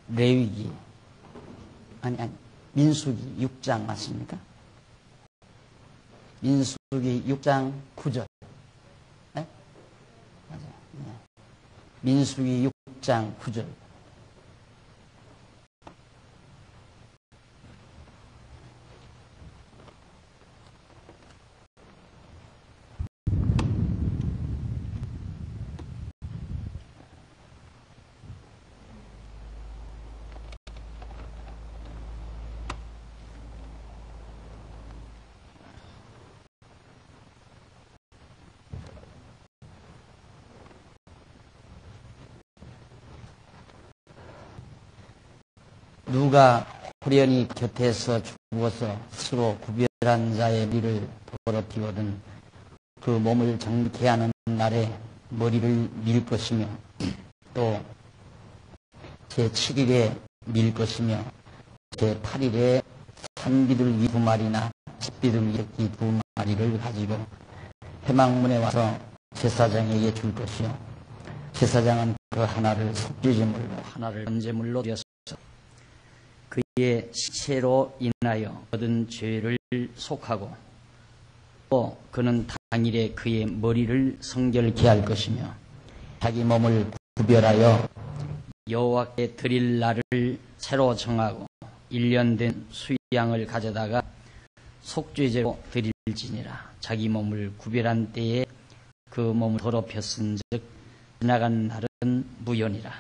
레위기, 아니, 민수기 6장 맞습니까? 민수기 6장 9절. 네? 맞아요. 네. 민수기 6장 9절. 누가 호련히 곁에서 죽어서 스스로 구별한 자의 머리를 더럽히거든 그 몸을 정케 하는 날에 머리를 밀 것이며 또 제7일에 밀 것이며 제8일에 산비둘기 2마리나 집비둘기 2마리를 가지고 회막문에 와서 제사장에게 줄 것이요 제사장은 그 하나를 속죄제물로 하나를 번제물로 드렸어 그의 시체로 인하여 얻은 죄를 속하고 또 그는 당일에 그의 머리를 성결케 할 것이며 자기 몸을 구별하여 여호와께 드릴 날을 새로 정하고 1년 된 수양을 가져다가 속죄제로 드릴지니라. 자기 몸을 구별한 때에 그 몸을 더럽혔은즉 지나간 날은 무효니라.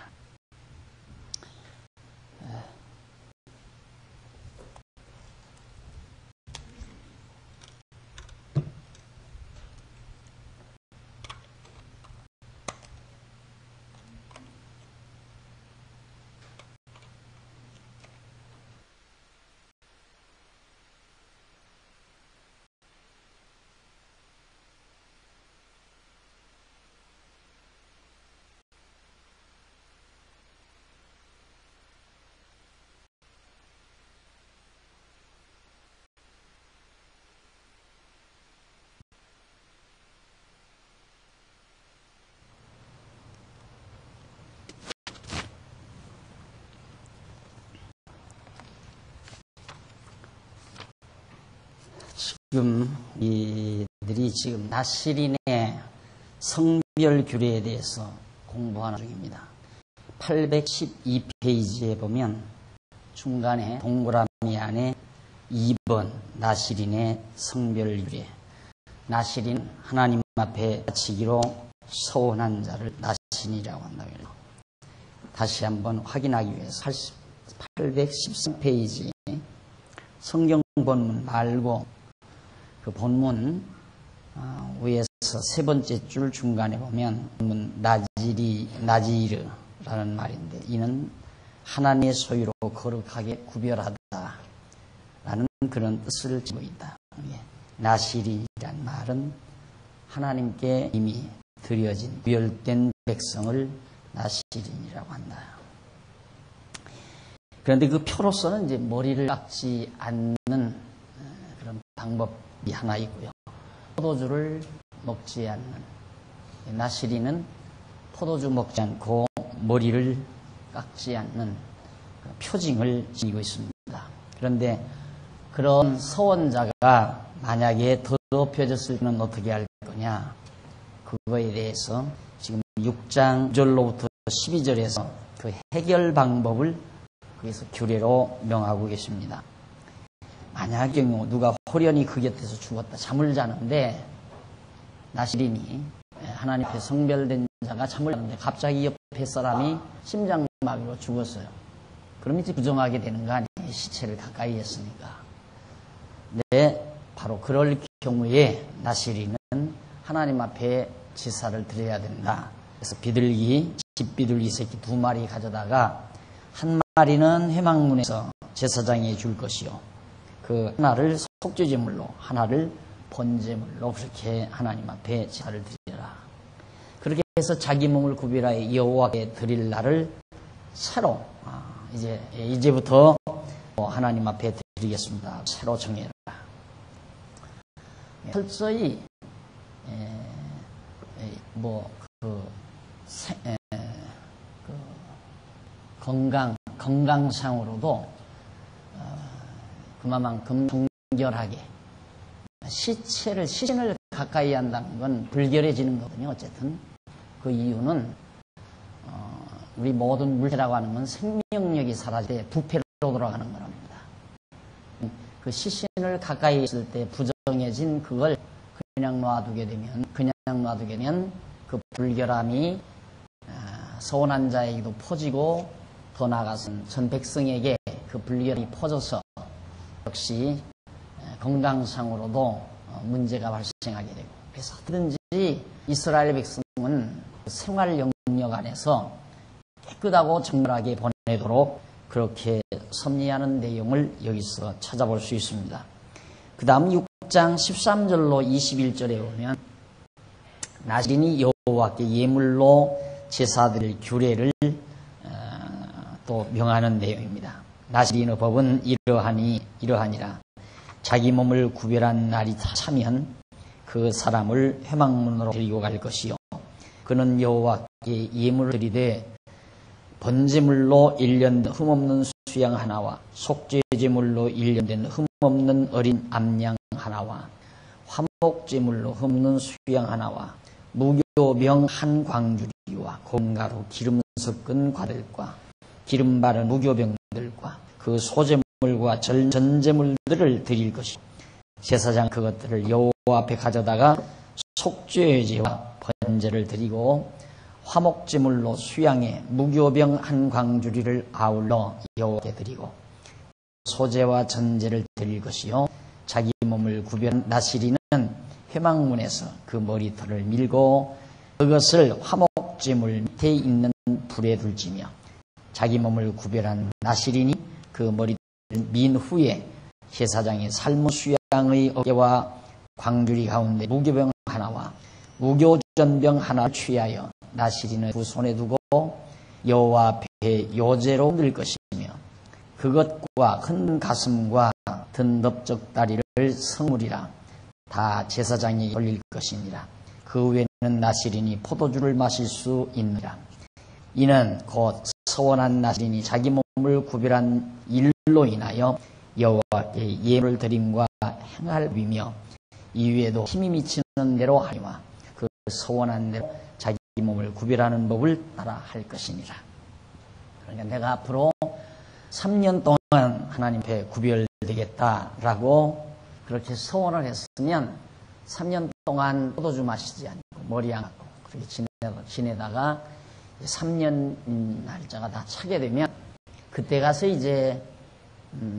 지금 이들이 지금 나시린의 성별 규례에 대해서 공부하는 중입니다. 812페이지에 보면 중간에 동그라미 안에 2번 나시린의 성별 규례. 나시린 하나님 앞에 바치기로 서원한 자를 나시린이라고 한다고 해요. 다시 한번 확인하기 위해서 813페이지 성경 본문 말고 그 본문 위에서 세 번째 줄 중간에 보면 본문 나지르라는 말인데 이는 하나님의 소유로 거룩하게 구별하다라는 그런 뜻을 지고 있다. 나시리라는 말은 하나님께 이미 드려진 구별된 백성을 나시린이라고 한다. 그런데 그 표로서는 이제 머리를 깎지 않는 그런 방법이 하나 있고요. 포도주를 먹지 않는 나시린은 포도주 먹지 않고 머리를 깎지 않는 표징을 지니고 있습니다. 그런데 그런 서원자가 만약에 더럽혀졌을 때는 어떻게 할 거냐? 그거에 대해서 지금 6장 9절로부터 12절에서 그 해결 방법을 거기서 규례로 명하고 계십니다. 만약 경우 누가 호련히 그 곁에서 죽었다 잠을 자는데 나시린이 하나님 앞에 성별된 자가 잠을 자는데 갑자기 옆에 사람이 심장마비로 죽었어요. 그럼 이제 부정하게 되는 거 아니에요? 시체를 가까이 했으니까. 네, 바로 그럴 경우에 나시린은 하나님 앞에 제사를 드려야 된다. 그래서 집비둘기 새끼 2마리 가져다가 한 마리는 회막문에서 제사장에 줄 것이요. 그 하나를 속죄제물로, 하나를 번제물로 그렇게 하나님 앞에 제사를 드려라. 그렇게 해서 자기 몸을 구별하여 여호와께 드릴 날을 새로 이제부터 하나님 앞에 드리겠습니다. 새로 정해라. 철저히 건강 건강상으로도 그만큼 정결하게 시신을 가까이 한다는 건 불결해지는 거거든요. 어쨌든 그 이유는 우리 모든 물체라고 하는 건 생명력이 사라질 때 부패로 돌아가는 거랍니다. 그 시신을 가까이 있을 때 부정해진 그걸 그냥 놔두게 되면 그 불결함이 서운한 자에게도 퍼지고 더 나아가서는 전 백성에게 그 불결이 퍼져서 역시 건강상으로도 문제가 발생하게 되고, 그래서 어떻게든지 이스라엘 백성은 생활 영역 안에서 깨끗하고 정결하게 보내도록 그렇게 섭리하는 내용을 여기서 찾아볼 수 있습니다. 그 다음 6장 13절로 21절에 보면 나실인이 여호와께 예물로 제사드릴 규례를 또 명하는 내용입니다. 나실인의 법은 이러하니라. 자기 몸을 구별한 날이 차면 그 사람을 회막문으로 데리고 갈 것이요, 그는 여호와께 예물을 드리되 번제물로 1년 흠없는 수양 하나와 속죄제물로 1년 된 흠없는 어린 암양 하나와 화목제물로 흠없는 수양 하나와 무교병 한 광주리와 곰가루 기름 섞은 과들과 기름 바른 무교병들과 그 소제물과 전제물들을 드릴 것이, 제사장 그것들을 여호와 앞에 가져다가 속죄제와 번제를 드리고 화목제물로 수양에 무교병 한 광주리를 아울러 여호와께 드리고 소제와 전제를 드릴 것이요, 자기 몸을 구별한 나실인은 회막문에서 그 머리털을 밀고 그것을 화목제물 밑에 있는 불에 둘지며, 자기 몸을 구별한 나실인이 그 머리털을 민 후에 제사장이 삶은 수양의 어깨와 광주리 가운데 무교병 하나와 무교전병 하나를 취하여 나실인의 두 손에 두고 여호와 앞에 요제로 들 것이며, 그것과 큰 가슴과 든덥적 다리를 성물이라 다 제사장이 올릴 것이니라. 그 후에는 나실인이 포도주를 마실 수 있느니라. 이는 곧 서원한 나실인이 자기 몸을 구별한 일로 인하여 여호와께 예물을 드림과 행할 의미며, 이후에도 힘이 미치는 대로 하리와 그 서원한 대로 자기 몸을 구별하는 법을 따라 할 것이니라. 그러니까 내가 앞으로 3년 동안 하나님 앞에 구별되겠다라고 그렇게 서원을 했으면 3년 동안 포도주 마시지 않고 머리 안 감고 그렇게 지내다가 3년 날짜가 다 차게 되면 그때 가서 이제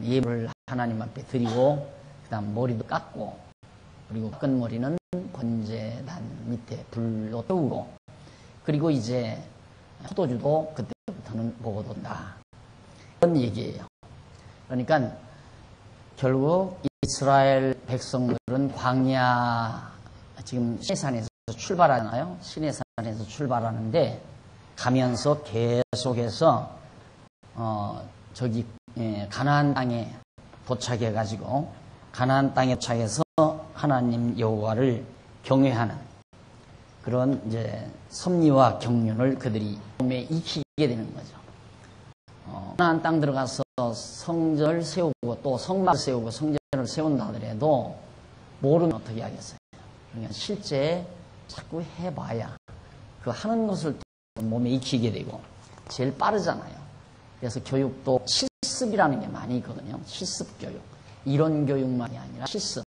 예물을 하나님 앞에 드리고 그 다음 머리도 깎고, 그리고 깎은 머리는 번제단 밑에 불로 태우고, 그리고 이제 포도주도 그때부터는 먹어도 된다, 그런 얘기예요. 그러니까 결국 이스라엘 백성들은 광야, 지금 시내산에서 출발하잖아요. 시내산에서 출발하는데 가면서 계속해서 가나안 땅에 도착해가지고 가나안 땅에 도착해서 하나님 여호와를 경외하는 그런 이제 섭리와 경륜을 그들이 몸에 익히게 되는 거죠. 가나안 땅 들어가서 성전을 세우고 또 성막을 세우고 성전을 세운다 하더라도 모르면 어떻게 하겠어요? 그러니까 실제 자꾸 해봐야 그 하는 것을 몸에 익히게 되고 제일 빠르잖아요. 그래서 교육도 실습이라는 게 많이 있거든요. 실습 교육. 이론 교육만이 아니라 실습.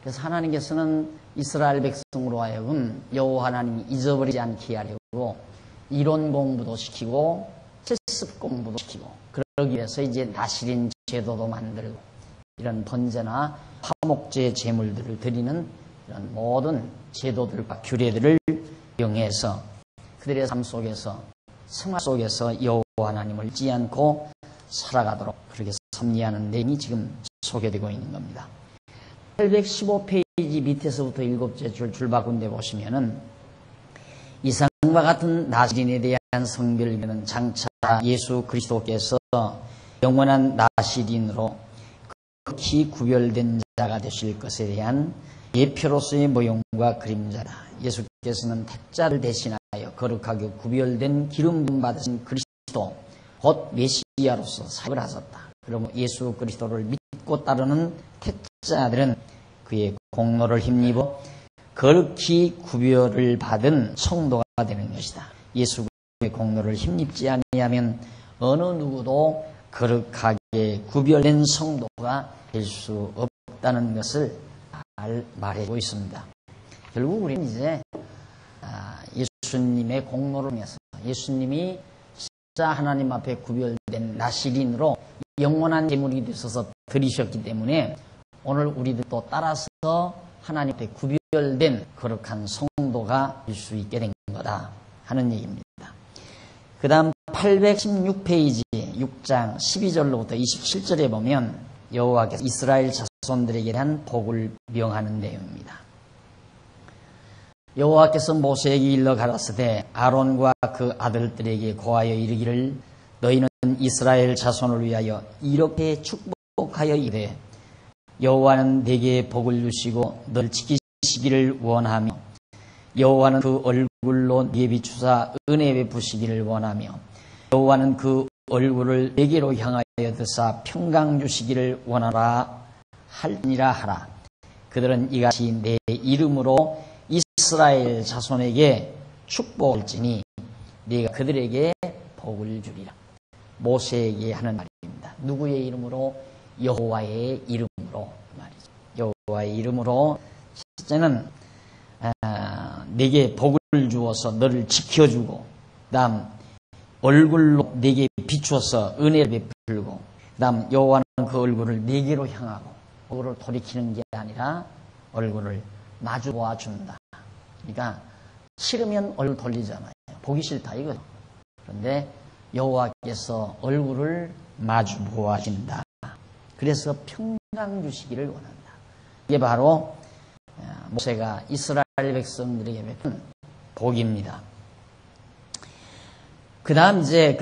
그래서 하나님께서는 이스라엘 백성으로 하여금 여호와 하나님이 잊어버리지 않게 하려고 이론 공부도 시키고 실습 공부도 시키고, 그러기 위해서 이제 나실인 제도도 만들고 이런 번제나 화목제 제물들을 드리는 이런 모든 제도들과 규례들을 이용해서 그들의 삶 속에서 생활 속에서 여호와 하나님을 잊지 않고 살아가도록 그렇게 섭리하는 내용이 지금 소개되고 있는 겁니다. 815페이지 밑에서부터 7째 줄 줄바꾼데 보시면은 이상과 같은 나실인에 대한 성별교는 장차 예수 그리스도께서 영원한 나실인으로 극히 구별된 자가 되실 것에 대한 예표로서의 모형과 그림자다. 예수께서는 택자를 대신하여 거룩하게 구별된 기름 받으신 그리스도, 곧 메시아로서 사역을 하셨다. 그러므로 예수 그리스도를 믿고 따르는 택자들은 그의 공로를 힘입어 거룩히 구별을 받은 성도가 되는 것이다. 예수 그리스도의 공로를 힘입지 아니하면 어느 누구도 거룩하게 구별된 성도가 될 수 없다는 것을 잘 말해주고 있습니다. 결국 우리는 이제 예수님의 공로를 통해서 예수님이 진짜 하나님 앞에 구별된 나시린으로 영원한 제물이 되셔서 드리셨기 때문에 오늘 우리들도 따라서 하나님 앞에 구별된 거룩한 성도가 될 수 있게 된 거다 하는 얘기입니다. 그 다음 816페이지 6장 12절로부터 27절에 보면 여호와께서 이스라엘 자손들에게 대한 복을 명하는 내용입니다. 여호와께서 모세에게 일러 가라사대 아론과 그 아들들에게 고하여 이르기를 너희는 이스라엘 자손을 위하여 이렇게 축복하여 이르되 여호와는 네게 복을 주시고 너를 지키시기를 원하며 여호와는 그 얼굴로 네게 비추사 은혜 베푸시기를 원하며 여호와는 그 얼굴을 네게로 향하여 드사 평강 주시기를 원하라 할지니라 하라. 그들은 이같이 내 이름으로 이스라엘 자손에게 축복할지니 네가 그들에게 복을 주리라. 모세에게 하는 말입니다. 누구의 이름으로? 여호와의 이름으로 말이죠. 여호와의 이름으로 첫째는 네게 복을 주어서 너를 지켜주고, 그다음 얼굴로 네게 비추어서 은혜를 베풀고, 그다음 여호와는 그 얼굴을 네게로 향하고 얼굴을 돌이키는 게 아니라 얼굴을 마주 보아준다. 그러니까 싫으면 얼굴 돌리잖아요. 보기 싫다 이거죠. 그런데 여호와께서 얼굴을 마주 보아준다. 그래서 평강 주시기를 원한다. 이게 바로 모세가 이스라엘 백성들에게 베푼 복입니다. 그 다음 이제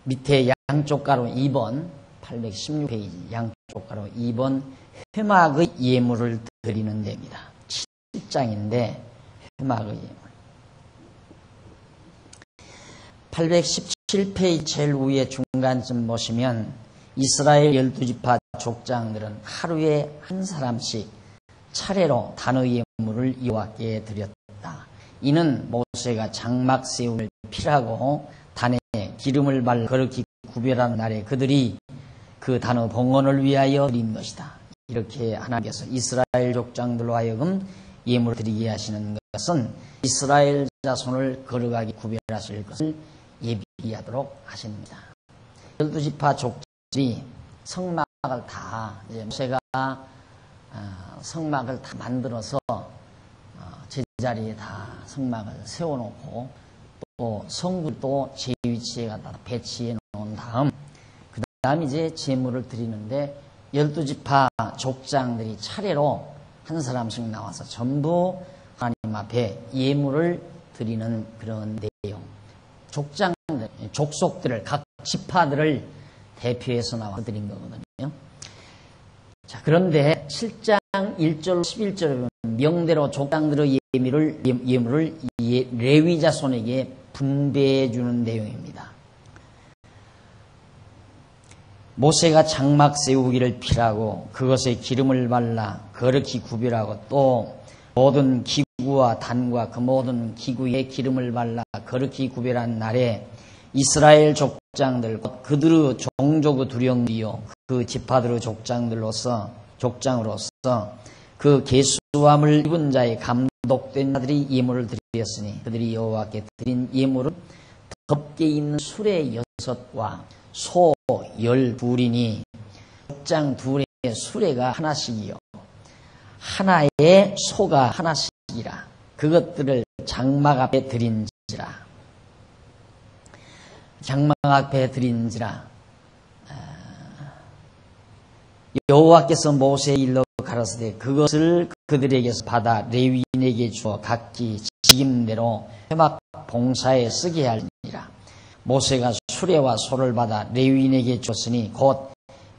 밑에 양쪽 가로 2번 816페이지 양쪽 가로 2번 회막의 예물을 드리는 데입니다. 7장인데 회막의 예물 817페이지 제일 위에 중간쯤 보시면 이스라엘 12지파 족장들은 하루에 한 사람씩 차례로 단의 예물을 여호와께 드렸다. 이는 모세가 장막 세움을 필하고 단에 기름을 발라 거룩히 구별한 날에 그들이 그 단의 봉헌을 위하여 드린 것이다. 이렇게 하나님께서 이스라엘 족장들로 하여금 예물을 드리게 하시는 것은 이스라엘 자손을 거룩하게 구별하실 것을 예비하도록 하십니다. 12지파 족장이 성막을 다 모세가 성막을 다 만들어서 제자리에 다 성막을 세워놓고 또 성구도 제 위치에 갖다 배치해 놓은 다음 그 다음 이제 제물을 드리는데 12지파 족장들이 차례로 한 사람씩 나와서 전부 하나님 앞에 예물을 드리는 그런 내용. 족장들, 족속들을 각 지파들을 대표해서 나와 드린 거거든요. 자, 그런데 7장 1절 11절에 보면 명대로 족장들의 예물을 레위 자손에게 분배해 주는 내용입니다. 모세가 장막 세우기를 필하고 그것에 기름을 발라 거룩히 구별하고 또 모든 기구와 단과 그 모든 기구에 기름을 발라 거룩히 구별한 날에 이스라엘 족장들 그들의 종족의 두령이요 그 지파들의 족장으로서 그 계수함을 입은 자의 감독된 자들이 예물을 드렸으니 그들이 여호와께 드린 예물은 덮개 있는 수레 6과 소 12이니 족장 둘의 수레가 하나씩이요 하나의 소가 하나씩이라 그것들을 장막 앞에 드린지라 여호와께서 모세에 일러 가라사대 그것을 그들에게서 받아 레위인에게 주어 각기 직임대로 회막 봉사에 쓰게 하리니라. 모세가 수레와 소를 받아 레위인에게 줬으니 곧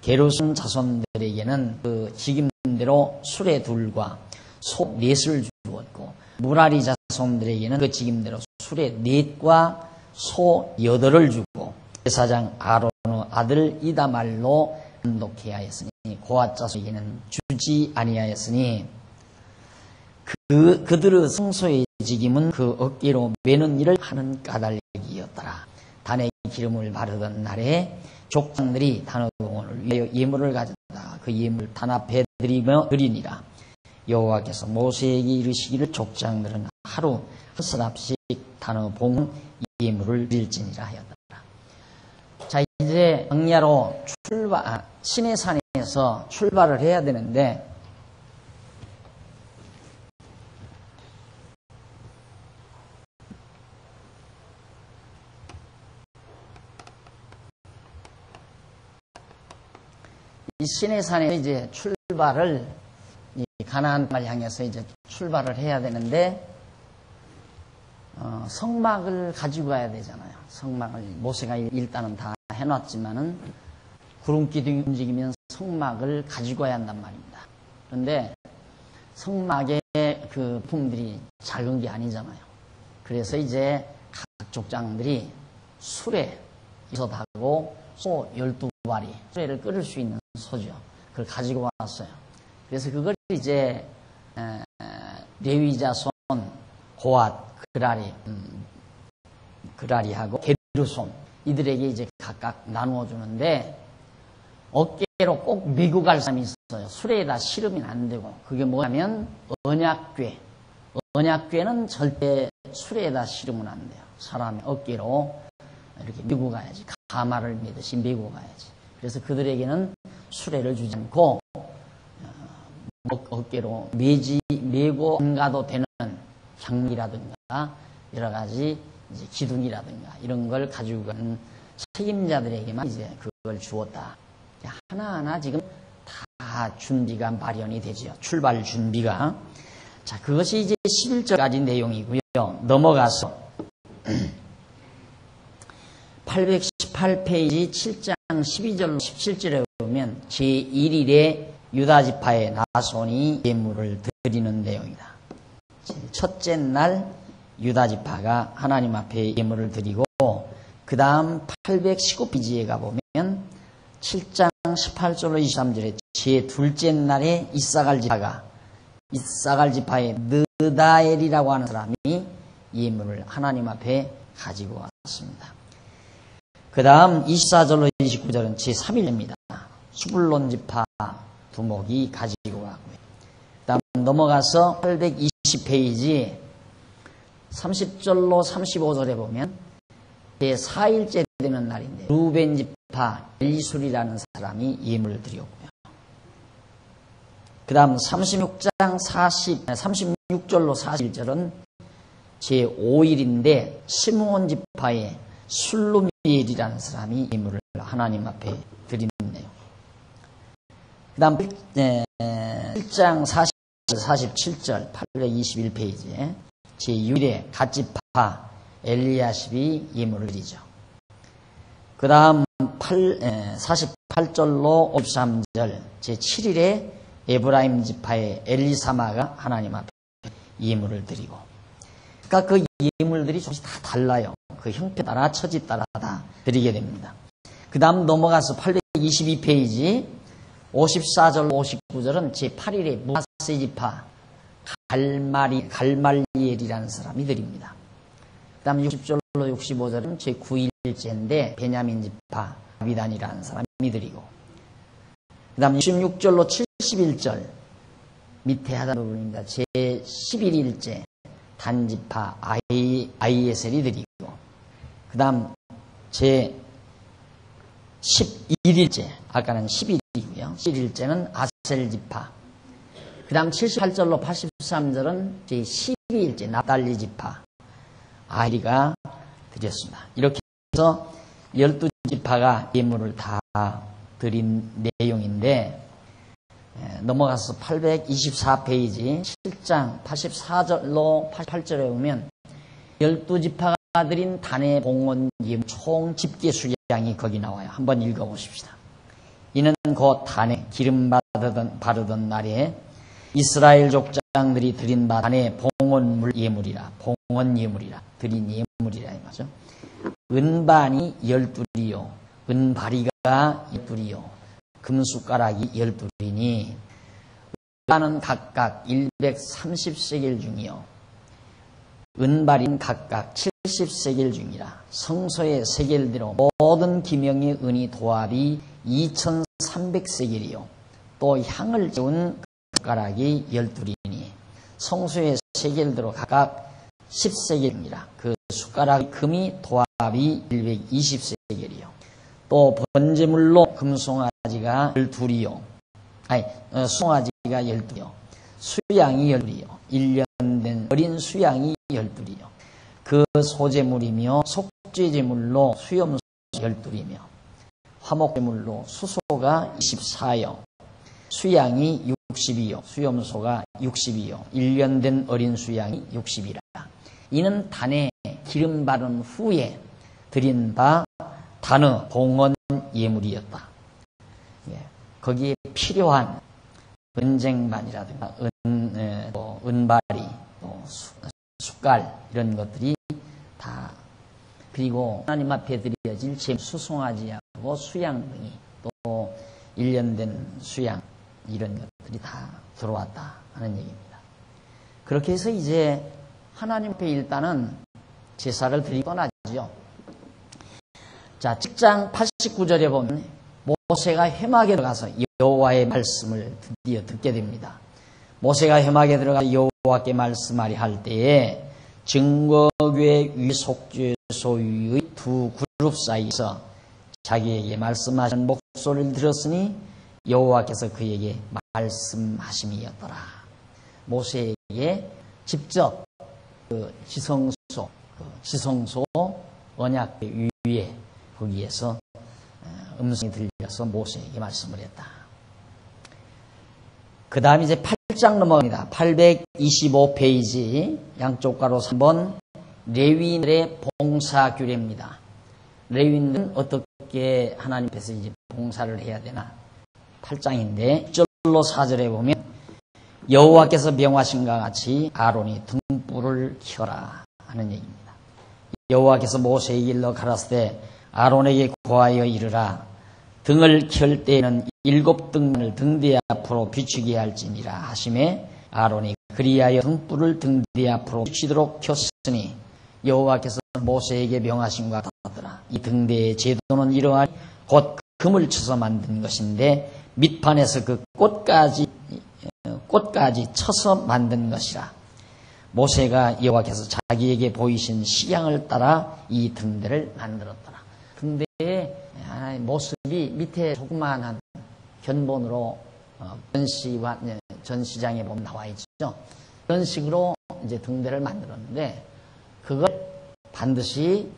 게르손 자손들에게는 그 직임대로 수레 2과 소 4을 주었고 무라리 자손들에게는 그 직임대로 수레 4과 소 8을 주고 제사장 아론의 아들 이다말로 단독케 하였으니 고앗 자손에게는 주지 아니하였으니 그들의 성소의 직임은 그 어깨로 매는 일을 하는 까닭이었더라. 단의 기름을 바르던 날에 족장들이 단어동원을 위하여 예물을 가져다 그 예물을 단 앞에 드리니라. 여호와께서 모세에게 이르시기를 족장들은 하루 한 사람씩 단어봉 예물을 드릴지니라 하였더라. 자, 이제 광야로 시내산에서 출발을 해야 되는데 이 시내산에 이제 출발을 가나안 땅을 향해서 이제 출발을 해야 되는데 성막을 가지고 가야 되잖아요. 성막을 모세가 일단은 다 해놨지만은 구름기둥이 움직이면 성막을 가지고 가야 한단 말입니다. 그런데 성막의 그 품들이 작은 게 아니잖아요. 그래서 이제 각 족장들이 수레 이서다고 소 12마리 수레를 끌을 수 있는 소죠. 그걸 가지고 왔어요. 그래서 그걸 이제 레위 자손 고앗 그라리하고 게르손 이들에게 이제 각각 나누어 주는데 어깨로 꼭 메고 갈 사람이 있어요. 수레에다 실으면 안 되고 그게 뭐냐면 언약궤. 언약궤는 절대 수레에다 실으면 안 돼요. 사람의 어깨로 이렇게 메고 가야지. 가마를 메듯이 메고 가야지. 그래서 그들에게는 수레를 주지 않고 어깨로 메고 안 가도 되는 향이라든가 여러 가지 이제 기둥이라든가 이런 걸 가지고 가는 책임자들에게만 이제 그걸 주었다. 하나하나 지금 다 준비가 마련이 되죠. 출발 준비가. 자, 그것이 이제 11절까지 내용이고요. 넘어가서 818페이지 7장 12절로 17절에 보면 제1일에 유다지파의 나손이 예물을 드리는 내용이다. 첫째 날 유다지파가 하나님 앞에 예물을 드리고 그 다음 819페이지에 가보면 7장 18절로 23절에 제2째 날에 이사갈 지파의 느다엘이라고 하는 사람이 예물을 하나님 앞에 가지고 왔습니다. 그 다음 24절로 29절은 제3일입니다. 수불론 지파 두목이 가지고 왔고요. 그 다음 넘어가서 820페이지 30절로 35절에 보면 제4일째 되는 날인데 루벤 지파 엘리술이라는 사람이 예물을 드렸고요. 그 다음 36절로 41절은 제5일인데 시므온 지파의 술루미엘이라는 사람이 예물을 하나님 앞에 드리는데요. 그 다음 1장 47절 821페이지에 제6일에 갓지파 엘리야십이 예물을 드리죠. 그 다음 48절로 53절 제7일에 에브라임 지파의 엘리사마가 하나님 앞에 예물을 드리고, 그러니까 그 예물들이 조금씩 다 달라요. 그 형태 따라 처지 따라 다 드리게 됩니다. 그 다음 넘어가서 822페이지 54절 59절은 제8일에 무하세 지파 갈말리엘이라는 사람이 드립니다. 그 다음 60절로 65절은 제9일째인데 베냐민 지파 아비단이라는 사람이 드리고, 그 다음 66절로 71절 밑에 하단 부분입니다. 제11일째 단지파 아이에셀이 드리고, 그 다음 제11일째 아까는 10일이고요. 11일째는 아셀지파, 그 다음 78절로 83절은 제12일째 납달리 지파 아이리가 드렸습니다. 이렇게 해서 12지파가 예물을 다 드린 내용인데, 넘어가서 824페이지 7장 84절로 88절에 보면 12지파가 드린 단의 봉헌 예물 총 집계 수량이 거기 나와요. 한번 읽어보십시다. 이는 곧 단에 기름 바르던 날에 이스라엘 족장들이 드린 바 단의 봉헌 예물이라 드린 재물이라 이 말이죠. 은반이 12이요. 은바리가 12이요. 금숟가락이 12이니 은반은 각각 130세겔 중이요. 은발인 각각 70세겔 중이라. 성소의 세겔대로 모든 기명의 은이 도합이 2300세겔이요. 또 향을 채운 숟가락이 12이니 성소의 세겔대로 각각 10세겔입니다. 그 숟가락 금이 도합이 120세겔이요. 또 번제물로 금송아지가 12이요. 송아지가 12이요. 수양이 12이요. 1년 된 어린 수양이 12이요. 그 소제물이며 속죄제물로 수염소 12이며 화목제물로 수소가 24요. 수양이 60이요. 수염소가 60이요. 1년 된 어린 수양이 60이라. 이는 단에 기름 바른 후에 드린 바 단의 봉헌 예물이었다. 거기에 필요한 은쟁반이라든가 은바리, 숟갈 이런 것들이 다, 그리고 하나님 앞에 드려질 수송아지하고 수양 등이 또 1년 된 수양 이런 것들이 다 들어왔다 하는 얘기입니다. 그렇게 해서 이제 하나님 앞에 일단은 제사를 드리고 떠나죠. 자, 7장 89절에 보면 모세가 회막에 들어가서 여호와의 말씀을 드디어 듣게 됩니다. 모세가 회막에 들어가 여호와께 말씀하리 할 때에 증거궤 위 속죄소 위의 두 그룹 사이에서 자기에게 말씀하신 목소리를 들었으니 여호와께서 그에게 말씀하심이었더라. 모세에게 직접 그 지성소 언약 위에 거기에서 음성이 들려서 모세에게 말씀을 했다. 그 다음 이제 8장 넘어갑니다. 825페이지 양쪽 가로 3번 레위인들의 봉사규례입니다. 레위인들은 어떻게 하나님 앞에서 이제 봉사를 해야 되나? 8장인데 1절로 4절에 보면 여호와께서 명하신과 같이 아론이 등불을 켜라 하는 얘기입니다. 여호와께서 모세에게 일러 가라사대 아론에게 고하여 이르라. 등을 켤 때에는 7등만을 등대 앞으로 비추게 할지니라 하심에 아론이 그리하여 등불을 등대 앞으로 비추도록 켰으니 여호와께서 모세에게 명하신과 같더라. 이 등대의 제도는 이러하니 곧 금을 쳐서 만든 것인데 밑판에서 그 꽃까지 쳐서 만든 것이라. 모세가 여호와께서 자기에게 보이신 시향을 따라 이 등대를 만들었더라. 등대의 모습이 밑에 조그마한 견본으로 전시장에 보면 나와 있죠. 그런 식으로 이제 등대를 만들었는데 그걸 반드시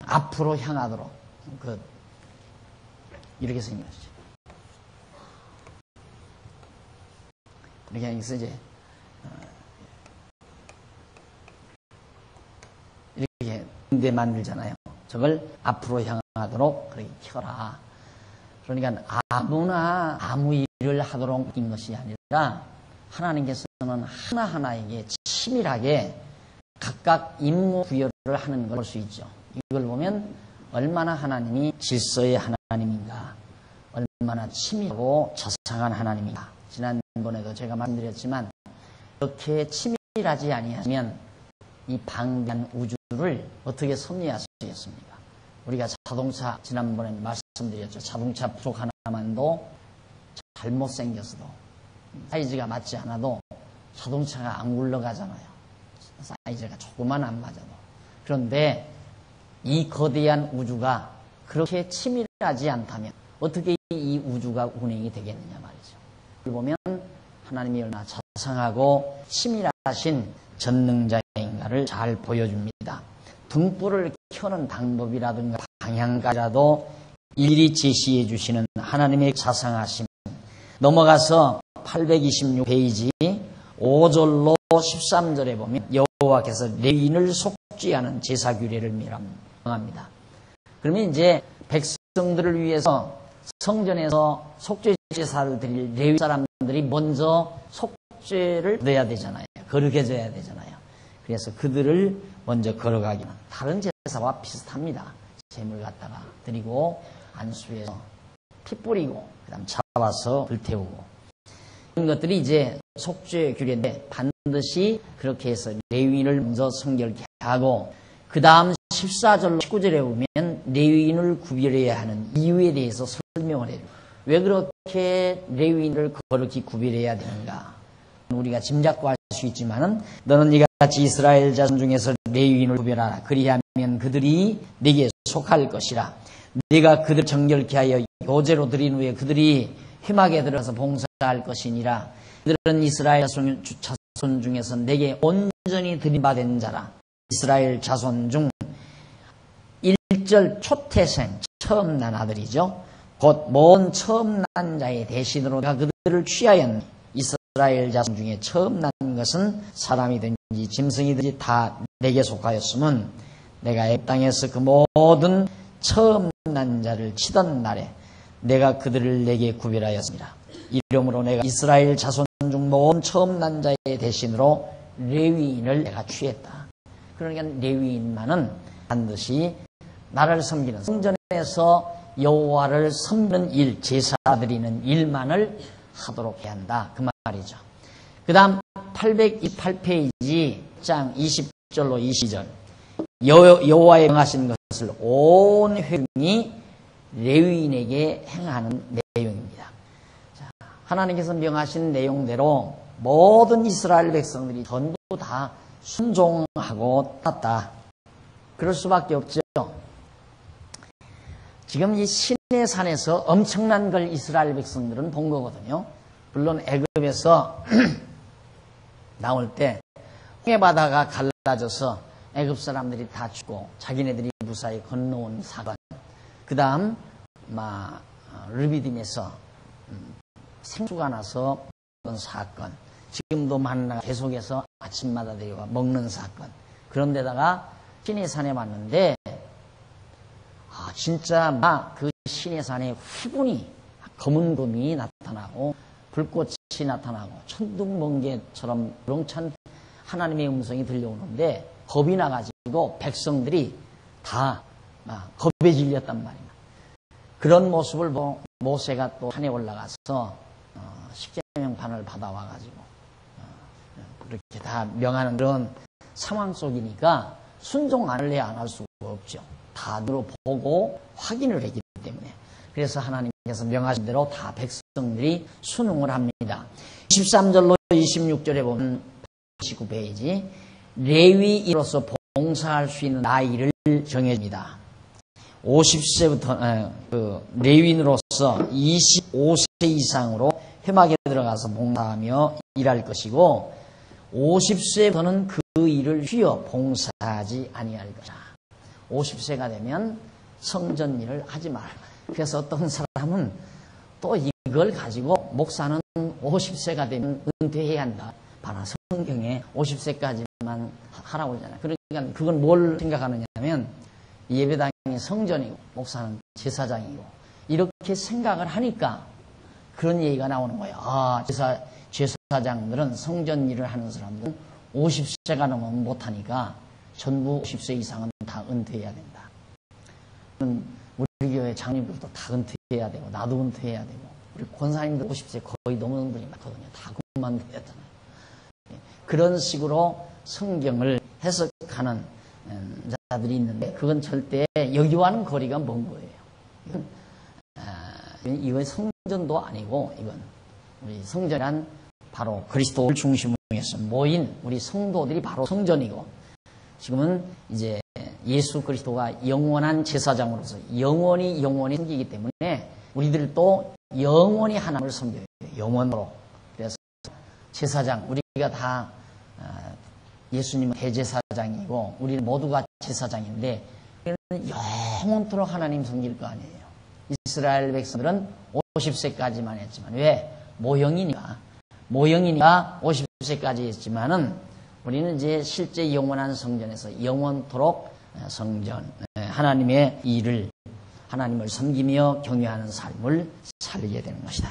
앞으로 향하도록 이렇게 생긴 것이죠. 이렇게 해서 이제 이렇게 등대 만들잖아요. 저걸 앞으로 향하도록 그렇게 켜라. 그러니까 아무나 아무 일을 하도록 맡긴 것이 아니라 하나님께서는 하나하나에게 치밀하게 각각 임무 부여를 하는 걸 볼 수 있죠. 이걸 보면 얼마나 하나님이 질서의 하나님인가, 얼마나 치밀하고 자상한 하나님인가. 지난번에도 제가 말씀드렸지만 이렇게 치밀하지 아니하면 이 방대한 우주를 어떻게 섭리할 수 있겠습니까? 우리가 자동차 지난번에 말씀드렸죠. 자동차 부속 하나만도 잘못생겼어도 사이즈가 맞지 않아도 자동차가 안 굴러가잖아요. 사이즈가 조금만 안 맞아도. 그런데 이 거대한 우주가 그렇게 치밀하지 않다면 어떻게 이 우주가 운행이 되겠느냐 말이죠. 그걸 보면 하나님이 얼마나 자상하고 치밀하신 전능자인가를 잘 보여줍니다. 등불을 켜는 방법이라든가 방향까지라도 일일이 제시해 주시는 하나님의 자상하심. 넘어가서 826페이지 5절로 13절에 보면 여호와께서 레위인을 속죄하는 제사규례를 명합니다. 그러면 이제 백성들을 위해서 성전에서 속죄 제사를 드릴 레위 사람들이 먼저 속죄를 드려야 되잖아요. 거룩해져야 되잖아요. 그래서 그들을 먼저 걸어가기는 다른 제사와 비슷합니다. 제물 갖다가 드리고 안수해서 피 뿌리고 그다음 잡아서 불태우고 이런 것들이 이제 속죄 규례인데 반드시 그렇게 해서 레위인을 먼저 성결케 하고 그 다음 14절로 19절에 보면 레위인을 구별해야 하는 이유에 대해서 설명을 해요. 왜 그렇게 레위인을 거룩히 구별해야 되는가? 우리가 짐작도 할 수 있지만은 너는 이같이 이스라엘 자손 중에서 레위인을 구별하라. 그리하면 그들이 네게 속할 것이라. 네가 그들 정결케 하여 요제로 드린 후에 그들이 회막에 들어서 봉사할 것이니라. 그들은 이스라엘 자손 중에서 내게 온전히 드림받은 자라. 이스라엘 자손 중 1절 초태생 처음 난 아들이죠. 곧 먼 처음 난 자의 대신으로 내가 그들을 취하였니. 이스라엘 자손 중에 처음 난 것은 사람이든지 짐승이든지 다 내게 속하였으면 내가 애 땅에서 그 모든 처음 난 자를 치던 날에 내가 그들을 내게 구별하였습니다. 이러므로 내가 이스라엘 자손 중 모든 처음 난 자의 대신으로 레위인을 내가 취했다. 그러니까 레위인만은 반드시 나를 섬기는 성전에서 여호와를 섬기는 일, 제사 드리는 일만을 하도록 해야 한다. 그 말이죠. 그 다음 828페이지 장 20절로 22절 여호와의 명하신 것을 온 회중이 레위인에게 행하는 내용입니다. 자, 하나님께서 명하신 내용대로 모든 이스라엘 백성들이 전부 다 순종하고 따랐다. 그럴 수밖에 없죠. 지금 이 시내 산에서 엄청난 걸 이스라엘 백성들은 본 거거든요. 물론 애굽에서 나올 때 홍해 바다가 갈라져서 애굽 사람들이 다 죽고 자기네들이 무사히 건너온 사건, 그 다음 르비딤에서 생수가 나서 먹은 사건, 지금도 만나가 계속해서 아침마다 데려와 먹는 사건. 그런데다가 시내산에 왔는데 진짜 그 시내산에 후분이 검은 검이 나타나고 불꽃이 나타나고 천둥번개처럼 우렁찬 하나님의 음성이 들려오는데 겁이 나가지고 백성들이 다 겁에 질렸단 말입니다. 그런 모습을 모세가 또 산에 올라가서 십계명판을 받아와가지고 그렇게 다 명하는 그런 상황 속이니까 순종 안 할래 안 할 수가 없죠. 다 들어보고 확인을 했기 때문에. 그래서 하나님께서 명하신 대로 다 백성들이 순응을 합니다. 23절로 26절에 보면 29페이지 레위인으로서 봉사할 수 있는 나이를 정해줍니다. 50세부터 레위인으로서 25세 이상으로 회막에 들어가서 봉사하며 일할 것이고 50세부터는 그 일을 휘어 봉사하지 아니할 것이다. 50세가 되면 성전 일을 하지 마라. 그래서 어떤 사람은 또 이걸 가지고 목사는 50세가 되면 은퇴해야 한다. 봐라, 성경에 50세까지만 하라고 그러잖아요. 그러니까 그건 뭘 생각하느냐면 예배당이 성전이고 목사는 제사장이고 이렇게 생각을 하니까 그런 얘기가 나오는 거예요. 제사장들은 성전 일을 하는 사람들은 50세가 넘으면 못하니까 전부 50세 이상은 다 은퇴해야 된다. 우리 교회 장님들도 다 은퇴해야 되고 나도 은퇴해야 되고 우리 권사님들 50세 거의 넘는 분이 많거든요. 다 그만두었잖아요. 그런 식으로 성경을 해석하는 자들이 있는데 그건 절대 여기와는 거리가 먼 거예요. 이건 성전도 아니고 이건 우리 성전이란 바로 그리스도를 중심으로 해서 모인 우리 성도들이 바로 성전이고 지금은 이제 예수 그리스도가 영원한 제사장으로서 영원히 섬기기 때문에 우리들도 영원히 하나님을 섬겨요. 영원으로. 그래서 제사장 우리가 다 예수님은 대제사장이고 우리는 모두가 제사장인데 우리는 영원토록 하나님 섬길 거 아니에요. 이스라엘 백성들은 50세까지만 했지만 왜? 모형이니까 50세까지 했지만은 우리는 이제 실제 영원한 성전에서 영원토록 성전 하나님의 일을 하나님을 섬기며 경외하는 삶을 살게 되는 것이다.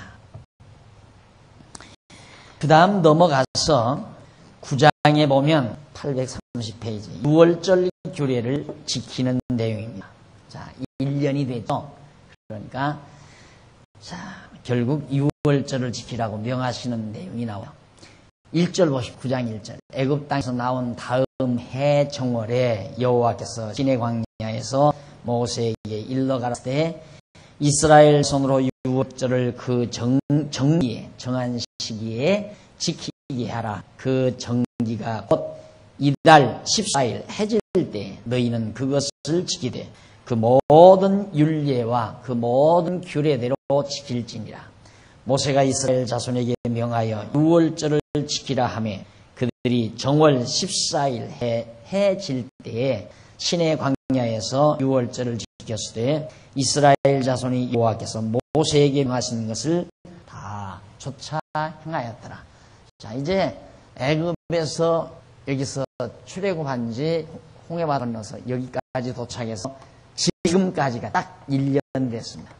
그 다음 넘어가서 9장에 보면 30페이지 6월절 규례를 지키는 내용입니다. 자, 1년이 되죠. 그러니까 자, 결국 6월절을 지키라고 명하시는 내용이 나와요. 1절 보십시오. 9장 1절. 애굽 땅에서 나온 다음 해 정월에 여호와께서 시내 광야에서 모세에게 일러 가라사대 때 이스라엘 손으로 6월절을 그 정기에 정한 시기에 지키게 하라. 그 정기가 곧 이달 14일 해질 때 너희는 그것을 지키되 그 모든 율례와 그 모든 규례대로 지킬지니라. 모세가 이스라엘 자손에게 명하여 6월절을 지키라 하매 그들이 정월 14일 해질 때에 시내 광야에서 6월절을 지켰을 때 이스라엘 자손이 여호와께서 모세에게 명하신 것을 다 쫓아 행하였더라. 자, 이제 애굽에서 여기서 출애굽한 지 홍해바다 건너서 여기까지 도착해서 지금까지가 딱 1년 됐습니다.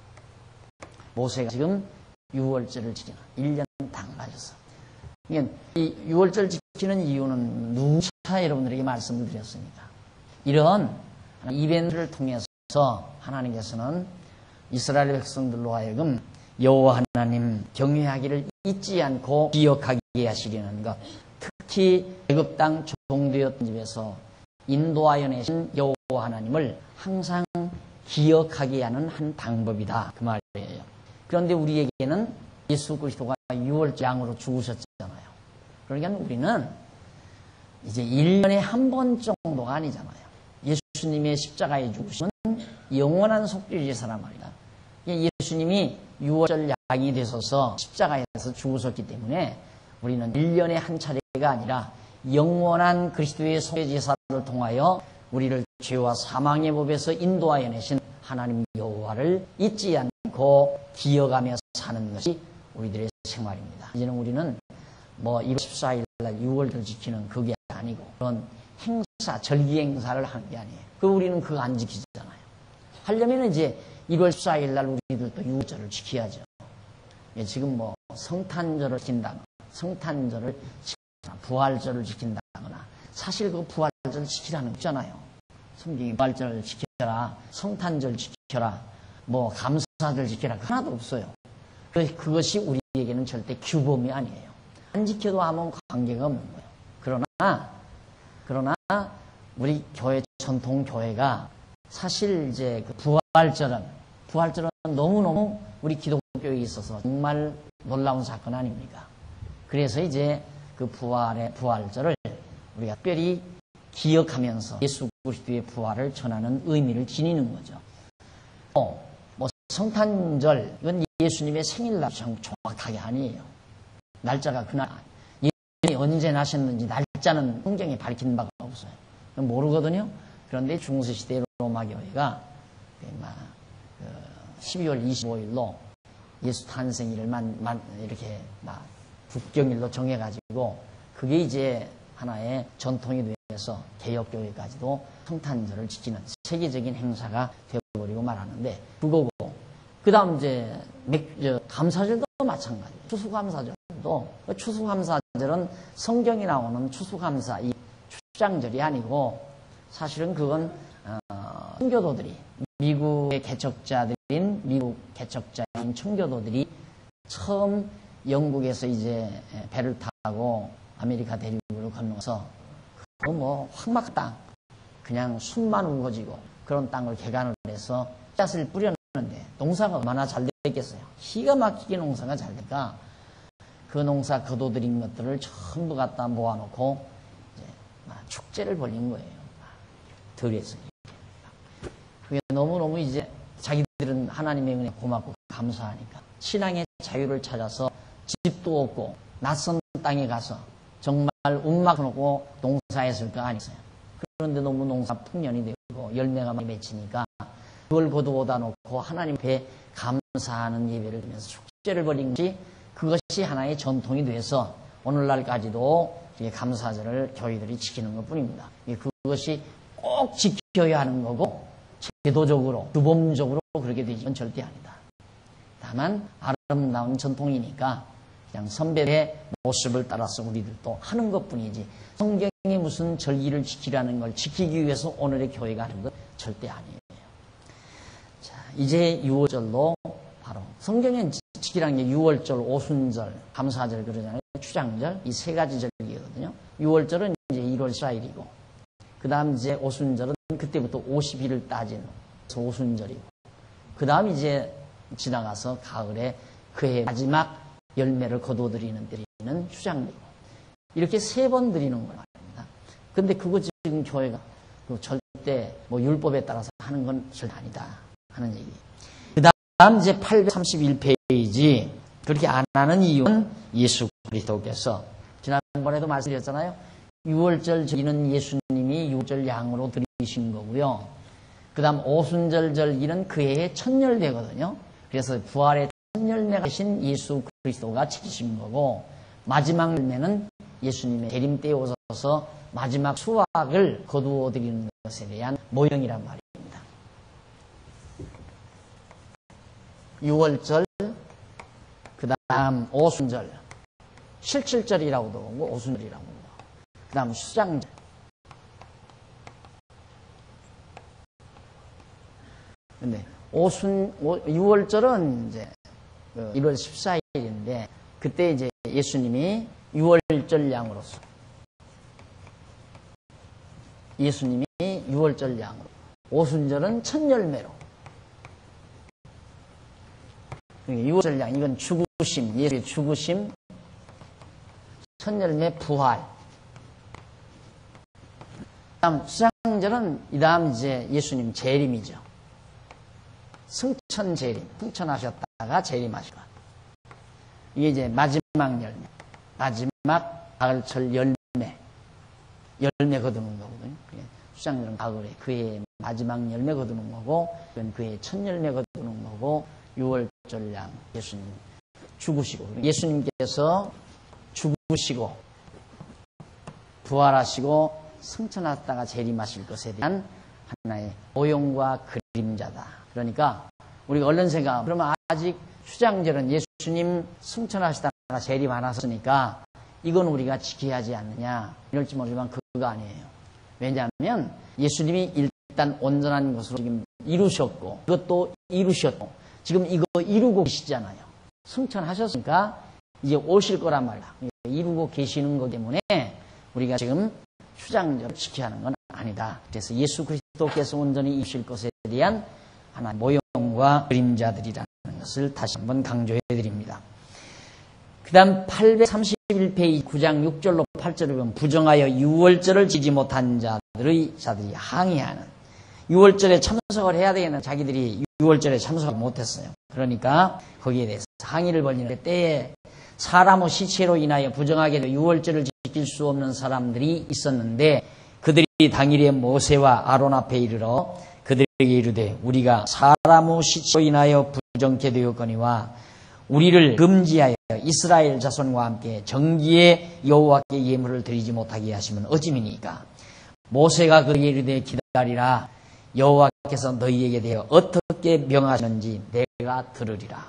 모세가 지금 6월절을 지키는 1년 딱 맞았어. 그러니까 이 6월절 지키는 이유는 누차 여러분들에게 말씀을 드렸으니까 이런 이벤트를 통해서 하나님께서는 이스라엘 백성들로 하여금 여호와 하나님 경외하기를 잊지 않고 기억하게 하시려는 것. 특히 애굽 땅 종되었던 집에서 인도하여 내신 여호와 하나님을 항상 기억하게 하는 한 방법이다. 그 말이에요. 그런데 우리에게는 예수 그리스도가 6월절 양으로 죽으셨잖아요. 그러니까 우리는 이제 1년에 한 번 정도가 아니잖아요. 예수님의 십자가에 죽으심은 영원한 속죄제사란 말이다. 예수님이 6월절 양이 되셔서 십자가에서 죽으셨기 때문에 우리는 1년에 한 차례가 아니라 영원한 그리스도의 속죄제사를 통하여 우리를 죄와 사망의 법에서 인도하여 내신 하나님 여호와를 잊지 않고 기억하며 사는 것이 우리들의 생활입니다. 이제는 우리는 뭐 1월 14일 날 6월절 지키는 그게 아니고 그런 행사, 절기 행사를 하는 게 아니에요. 우리는 그거 안 지키잖아요. 하려면 이제 1월 14일 날 우리들도 6월절을 지켜야죠. 지금 뭐 성탄절을 지킨다거나 성탄절을 지킨다거나 부활절을 지킨다거나 사실 그 부활절을 지키라는 거잖아요. 성경이 부활절을 지켜라, 성탄절 지켜라, 뭐 감사절 지켜라 하나도 없어요. 그것이 우리에게는 절대 규범이 아니에요. 안 지켜도 아무 관계가 없는 거예요. 그러나 우리 교회 전통 교회가 사실 이제 그 부활절은 너무너무 우리 기독교에 있어서 정말 놀라운 사건 아닙니까? 그래서 이제 그 부활절을 우리가 특별히 기억하면서 예수 그리스도의 부활을 전하는 의미를 지니는 거죠. 뭐 성탄절 이건 예수님의 생일날 정확하게 아니에요. 날짜가 그날 예수님이 언제 나셨는지 날짜는 성경에 밝힌 바가 없어요. 모르거든요. 그런데 중세시대 로마 교회가 12월 25일로 예수 탄생일을 이렇게 국경일로 정해가지고 그게 이제 하나의 전통이 돼서 개혁교회까지도 성탄절을 지키는 세계적인 행사가 되어버리고 말하는데 그거고 그 다음 이제 감사절도 마찬가지예요. 추수감사절도 추수감사절은 성경이 나오는 추수감사 이 출장절이 아니고 사실은 그건 청교도들이 미국 개척자인 청교도들이 처음 영국에서 이제 배를 타고 아메리카 대륙으로 건너서 그 뭐 황막 땅 그냥 숲만 우거지고 그런 땅을 개간을 해서 씨앗을 뿌렸는데 농사가 얼마나 잘 됐겠어요. 기가 막히게 농사가 잘 되니까 그 농사 거둬들인 것들을 전부 갖다 모아놓고 이제 축제를 벌린 거예요. 들에서. 그게 너무너무 이제 자기들은 하나님의 은혜 고맙고 감사하니까 신앙의 자유를 찾아서 집도 없고 낯선 땅에 가서 정말 움막 놓고 농사했을 거 아니겠어요. 그런데 너무 농사 풍년이 되고 열매가 많이 맺히니까 그걸 거두어다 놓고 하나님 앞에 감사하는 예배를 드리면서 축제를 벌인 것이 그것이 하나의 전통이 돼서 오늘날까지도 감사절을 교회들이 지키는 것 뿐입니다. 그것이 꼭 지켜야 하는 거고 제도적으로 규범적으로 그렇게 되지는 절대 아니다. 다만 아름다운 전통이니까 그냥 선배의 모습을 따라서 우리들도 하는 것뿐이지 성경에 무슨 절기를 지키라는 걸 지키기 위해서 오늘의 교회가 하는 것 절대 아니에요. 자, 이제 6월절로 바로 성경에 지키라는 게 6월절, 오순절, 감사절 그러잖아요. 추장절 이 세 가지 절기거든요. 6월절은 이제 1월 14일이고 그 다음 이제 오순절은 그때부터 50일을 따진 오순절이고 그 다음 이제 지나가서 가을에 그해 마지막 열매를 거두어드리는 때리는 추장이고 이렇게 3번 드리는 걸 말입니다. 근데 그거 지금 교회가 절대 뭐 율법에 따라서 하는 건 절대 아니다 하는 얘기. 그 다음 이제 831페이지 그렇게 안 하는 이유는 예수 그리스도께서 지난번에도 말씀드렸잖아요. 6월절 절기는 예수님이 6월절 양으로 드리신 거고요. 그 다음 오순절 절기는 그 해의 첫 열매거든요. 그래서 부활의 첫 열매가 되신 예수 그리스도가 지키신 거고 마지막 열매는 예수님의 재림 때에 오셔서 마지막 수확을 거두어 드리는 것에 대한 모형이란 말입니다. 6월절, 그 다음 오순절, 실칠절이라고도 하고 오순절이라고 하고 그 다음 수장절. 근데 6월절은 이제 1월 14일인데 그때 이제 예수님이 6월절 양으로서 예수님이 6월절 양으로 오순절은 첫 열매로 6월절 양 이건 죽으심 예수의 죽으심 첫 열매 부활 다음 수장절은 이 다음 이제 예수님 재림이죠. 승천 재림 승천하셨다가 재림하시고 이게 이제 마지막 열매 마지막 가을철 열매 거두는 거거든요. 수장절은 가을에 그의 마지막 열매 거두는 거고 그건 그의 첫 열매 거두는 거고 6월절 양 예수님 죽으시고 예수님께서 죽으시고 부활하시고 승천하셨다가 재림하실 것에 대한 하나의 모형과 그림자다. 그러니까 우리가 얼른 생각 그러면 아직 수장절은 예수님 승천하시다가 재림 안 하셨으니까 이건 우리가 지켜야 하지 않느냐 이럴지 모르지만 그거 아니에요. 왜냐하면 예수님이 일단 온전한 것으로 지금 이루셨고 그것도 이루셨고 지금 이거 이루고 계시잖아요. 승천하셨으니까 이제 오실 거란 말이야. 이루고 계시는 것 때문에 우리가 지금 수장절을 지켜야 하는 건 아니다. 그래서 예수 그리스도께서 온전히 이루실 것에 대한 하나의 모형과 그림자들이라는 것을 다시 한번 강조해 드립니다. 그 다음 831페이지 9장 6절로 8절을 보면 부정하여 6월절을 지지 못한 자들이 항의하는 6월절에 참석을 해야 되겠는 자기들이 6월절에 참석을 못했어요. 그러니까 거기에 대해서 항의를 벌이는 때에 사람의 시체로 인하여 부정하게 6월절을 지킬 수 없는 사람들이 있었는데 그들이 당일에 모세와 아론 앞에 이르러 그들에게 이르되 우리가 사람의 시체로 인하여 부정케 되었거니와 우리를 금지하여 이스라엘 자손과 함께 정기에 여호와께 예물을 드리지 못하게 하시면 어찌미니까 모세가 그에게 이르되 기다리라 여호와께서 너희에게 대하여 어떻게 명하시는지 내가 들으리라.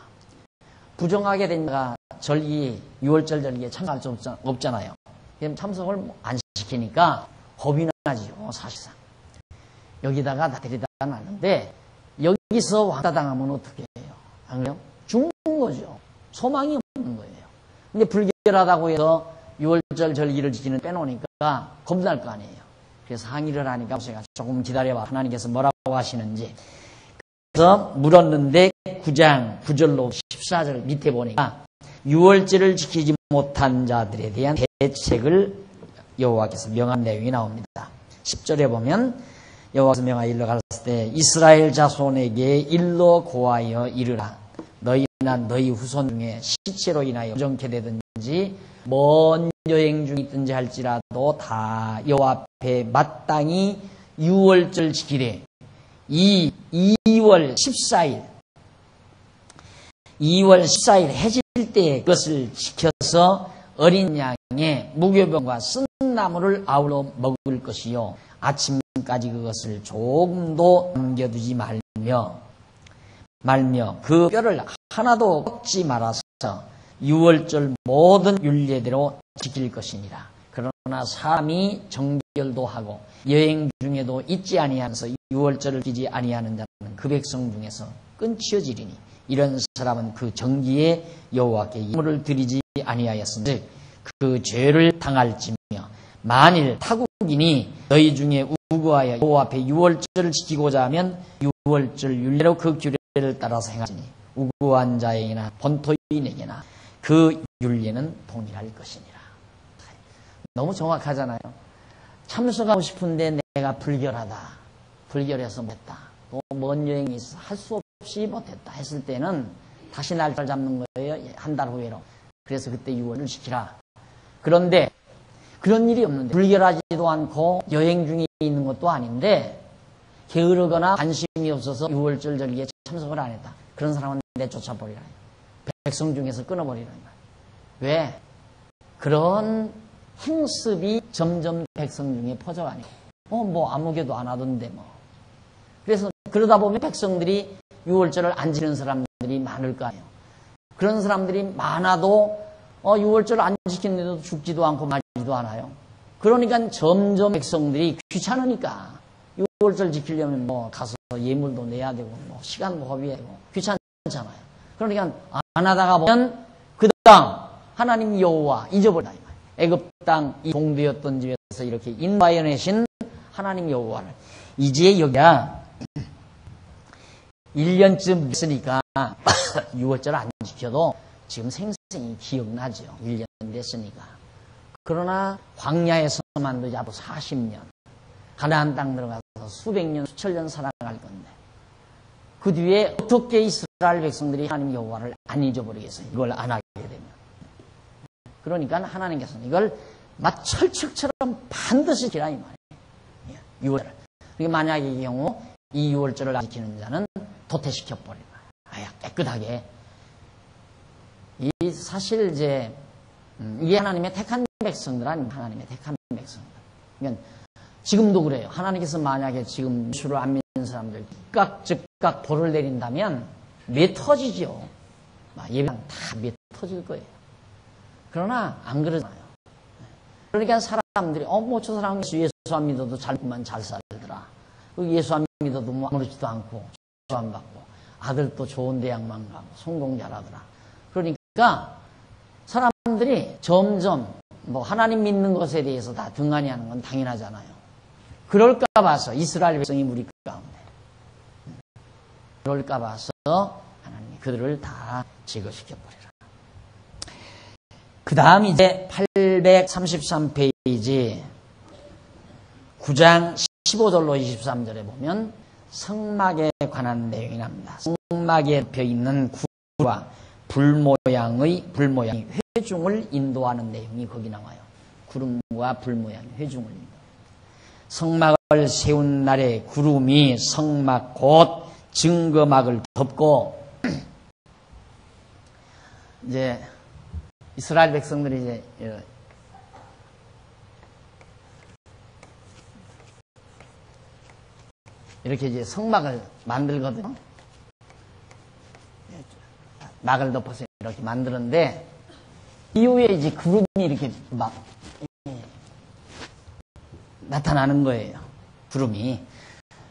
부정하게 된 자가 절기 6월절 절기에 참석할 수 없잖아요. 그럼 참석을 안 시키니까 겁이 나지요. 사실상 여기다가 다 데리다 놨는데 여기서 왕따 당하면 어떻게 해요? 안 그래요? 죽는 거죠. 소망이 없는 거예요. 근데 불결하다고 해서 6월절 절기를 지키는 빼놓으니까 겁날 거 아니에요. 그래서 항의를 하니까 제가 조금 기다려봐. 하나님께서 뭐라고 하시는지. 그래서 물었는데 9장 9절로 14절 밑에 보니까 6월절을 지키지 못한 자들에 대한 대책을 여호와께서 명한 내용이 나옵니다. 10절에 보면 여호와께서 명하여 일러 가라사대 때 이스라엘 자손에게 일러 고하여 이르라. 너희나 너희 후손 중에 시체로 인하여 부정케 되든지 먼 여행 중에 있든지 할지라도 다 여호와 앞에 마땅히 6월절 지키래. 2월 14일 해질 때 그것을 지켜서 어린 양의 무교병과 쓴 나물을 아울러 먹을 것이요 아침까지 그것을 조금도 남겨두지 말며 그 뼈를 하나도 꺾지 말아서 6월절 모든 율례대로 지킬 것이니라. 그러나 사람이 정결도 하고 여행 중에도 잊지 아니하면서 유월절을 지키지 아니하는 자는 그 백성 중에서 끊치어지리니 이런 사람은 그 정기에 여호와께 예물을 드리지 아니하였은즉 그 죄를 당할지며 만일 타국인이 너희 중에 우구하여 여호와 앞에 유월절을 지키고자 하면 유월절 율례로 그 규례를 따라서 행하시니 우구한 자에게나 본토인에게나 그 율례는 동일할 것이니라. 너무 정확하잖아요. 참석하고 싶은데 내가 불결하다. 불결해서 못했다. 또 먼 여행이 있어 할 수 없이 못했다 했을 때는 다시 날짜를 잡는 거예요. 한 달 후에로. 그래서 그때 유월을 지키라. 그런데 그런 일이 없는데 불결하지도 않고 여행 중에 있는 것도 아닌데 게으르거나 관심이 없어서 유월절 절기에 참석을 안 했다. 그런 사람은 내쫓아버리라. 백성 중에서 끊어버리라. 왜? 그런 행습이 점점 백성 중에 퍼져가니까 뭐 아무개도 안 하던데 뭐. 그래서 그러다 보면 백성들이 유월절을 안 지키는 사람들이 많을 거 아니에요. 그런 사람들이 많아도 유월절 안 지키는데도 죽지도 않고 말지도 않아요. 그러니까 점점 백성들이 귀찮으니까 유월절 지키려면 뭐 가서 예물도 내야 되고 뭐 시간도 허비해야 되고 귀찮잖아요. 그러니까 안 하다가 보면 그 땅 하나님 여호와 잊어버린다. 애굽 땅 이 동되었던 집에서 이렇게 인도하여내신 하나님 여호와를 이제 여기야 1년쯤 됐으니까 6월절 안 지켜도 지금 생생히 기억나죠. 1년 됐으니까. 그러나 광야에서만도 야도 40년 가나안 땅 들어가서 수백 년 수천 년 살아갈 건데 그 뒤에 어떻게 이스라엘 백성들이 하나님 여호와를 안 잊어버리겠어요. 이걸 안 하게 되면. 그러니까 하나님께서는 이걸 철칙처럼 반드시 지키라 이 말이에요. 6월절. 그러니까 만약의 경우 이 6월절을 안 지키는 자는 도태시켜버리는 거예요. 깨끗하게. 이 사실 이제 이게 하나님의 택한 백성들 아닙니까? 하나님의 택한 백성들. 그러니까 지금도 그래요. 하나님께서 만약에 지금 예수를 안 믿는 사람들 즉각 벌을 내린다면 매 터지죠. 예배당 다 매 터질 거예요. 그러나 안 그러잖아요. 그러니까 사람들이 저 사람은 예수 안 믿어도 잘만 잘 살더라. 예수 안 믿어도 뭐 아무렇지도 않고 주 안 받고 아들도 좋은 대학만 가고 성공 잘하더라. 그러니까 사람들이 점점 하나님 믿는 것에 대해서 다 등한히 하는 건 당연하잖아요. 그럴까 봐서 이스라엘 백성이 무리 가운데 그럴까 봐서 하나님이 그들을 다 제거시켜버리라. 그 다음 이제 833페이지 9장 15절로 23절에 보면 성막에 관한 내용이 납니다. 성막에 펴있는 구와 불모양의 회중을 인도하는 내용이 거기 나와요. 구름과 불모양의 회중을 인도합니다. 성막을 세운 날에 구름이 성막 곧 증거막을 덮고 이제 이스라엘 백성들이 이제 이렇게 이제 성막을 만들거든요. 막을 덮어서 이렇게 만드는데 이후에 이제 구름이 이렇게 막 나타나는 거예요. 구름이.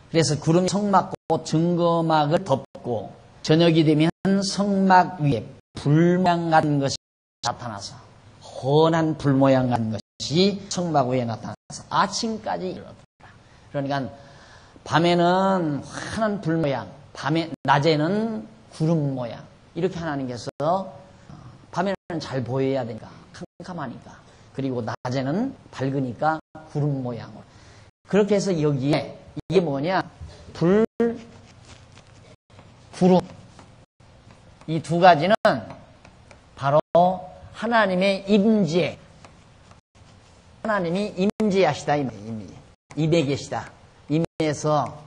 그래서 구름이 성막 곧 증거막을 덮고 저녁이 되면 성막 위에 불모양 같은 것이 나타나서 헌한 불모양 같은 것이 성막 위에 나타나서 아침까지 이르더라. 그러니까 밤에는 환한 불모양, 낮에는 구름 모양 이렇게 하나님께서 밤에는 잘 보여야 되니까 캄캄하니까 그리고 낮에는 밝으니까 구름 모양으로 그렇게 해서 여기에 이게 뭐냐 구름 이 두 가지는 바로 하나님의 임재 하나님이 임재하시다 임에 계시다 임에서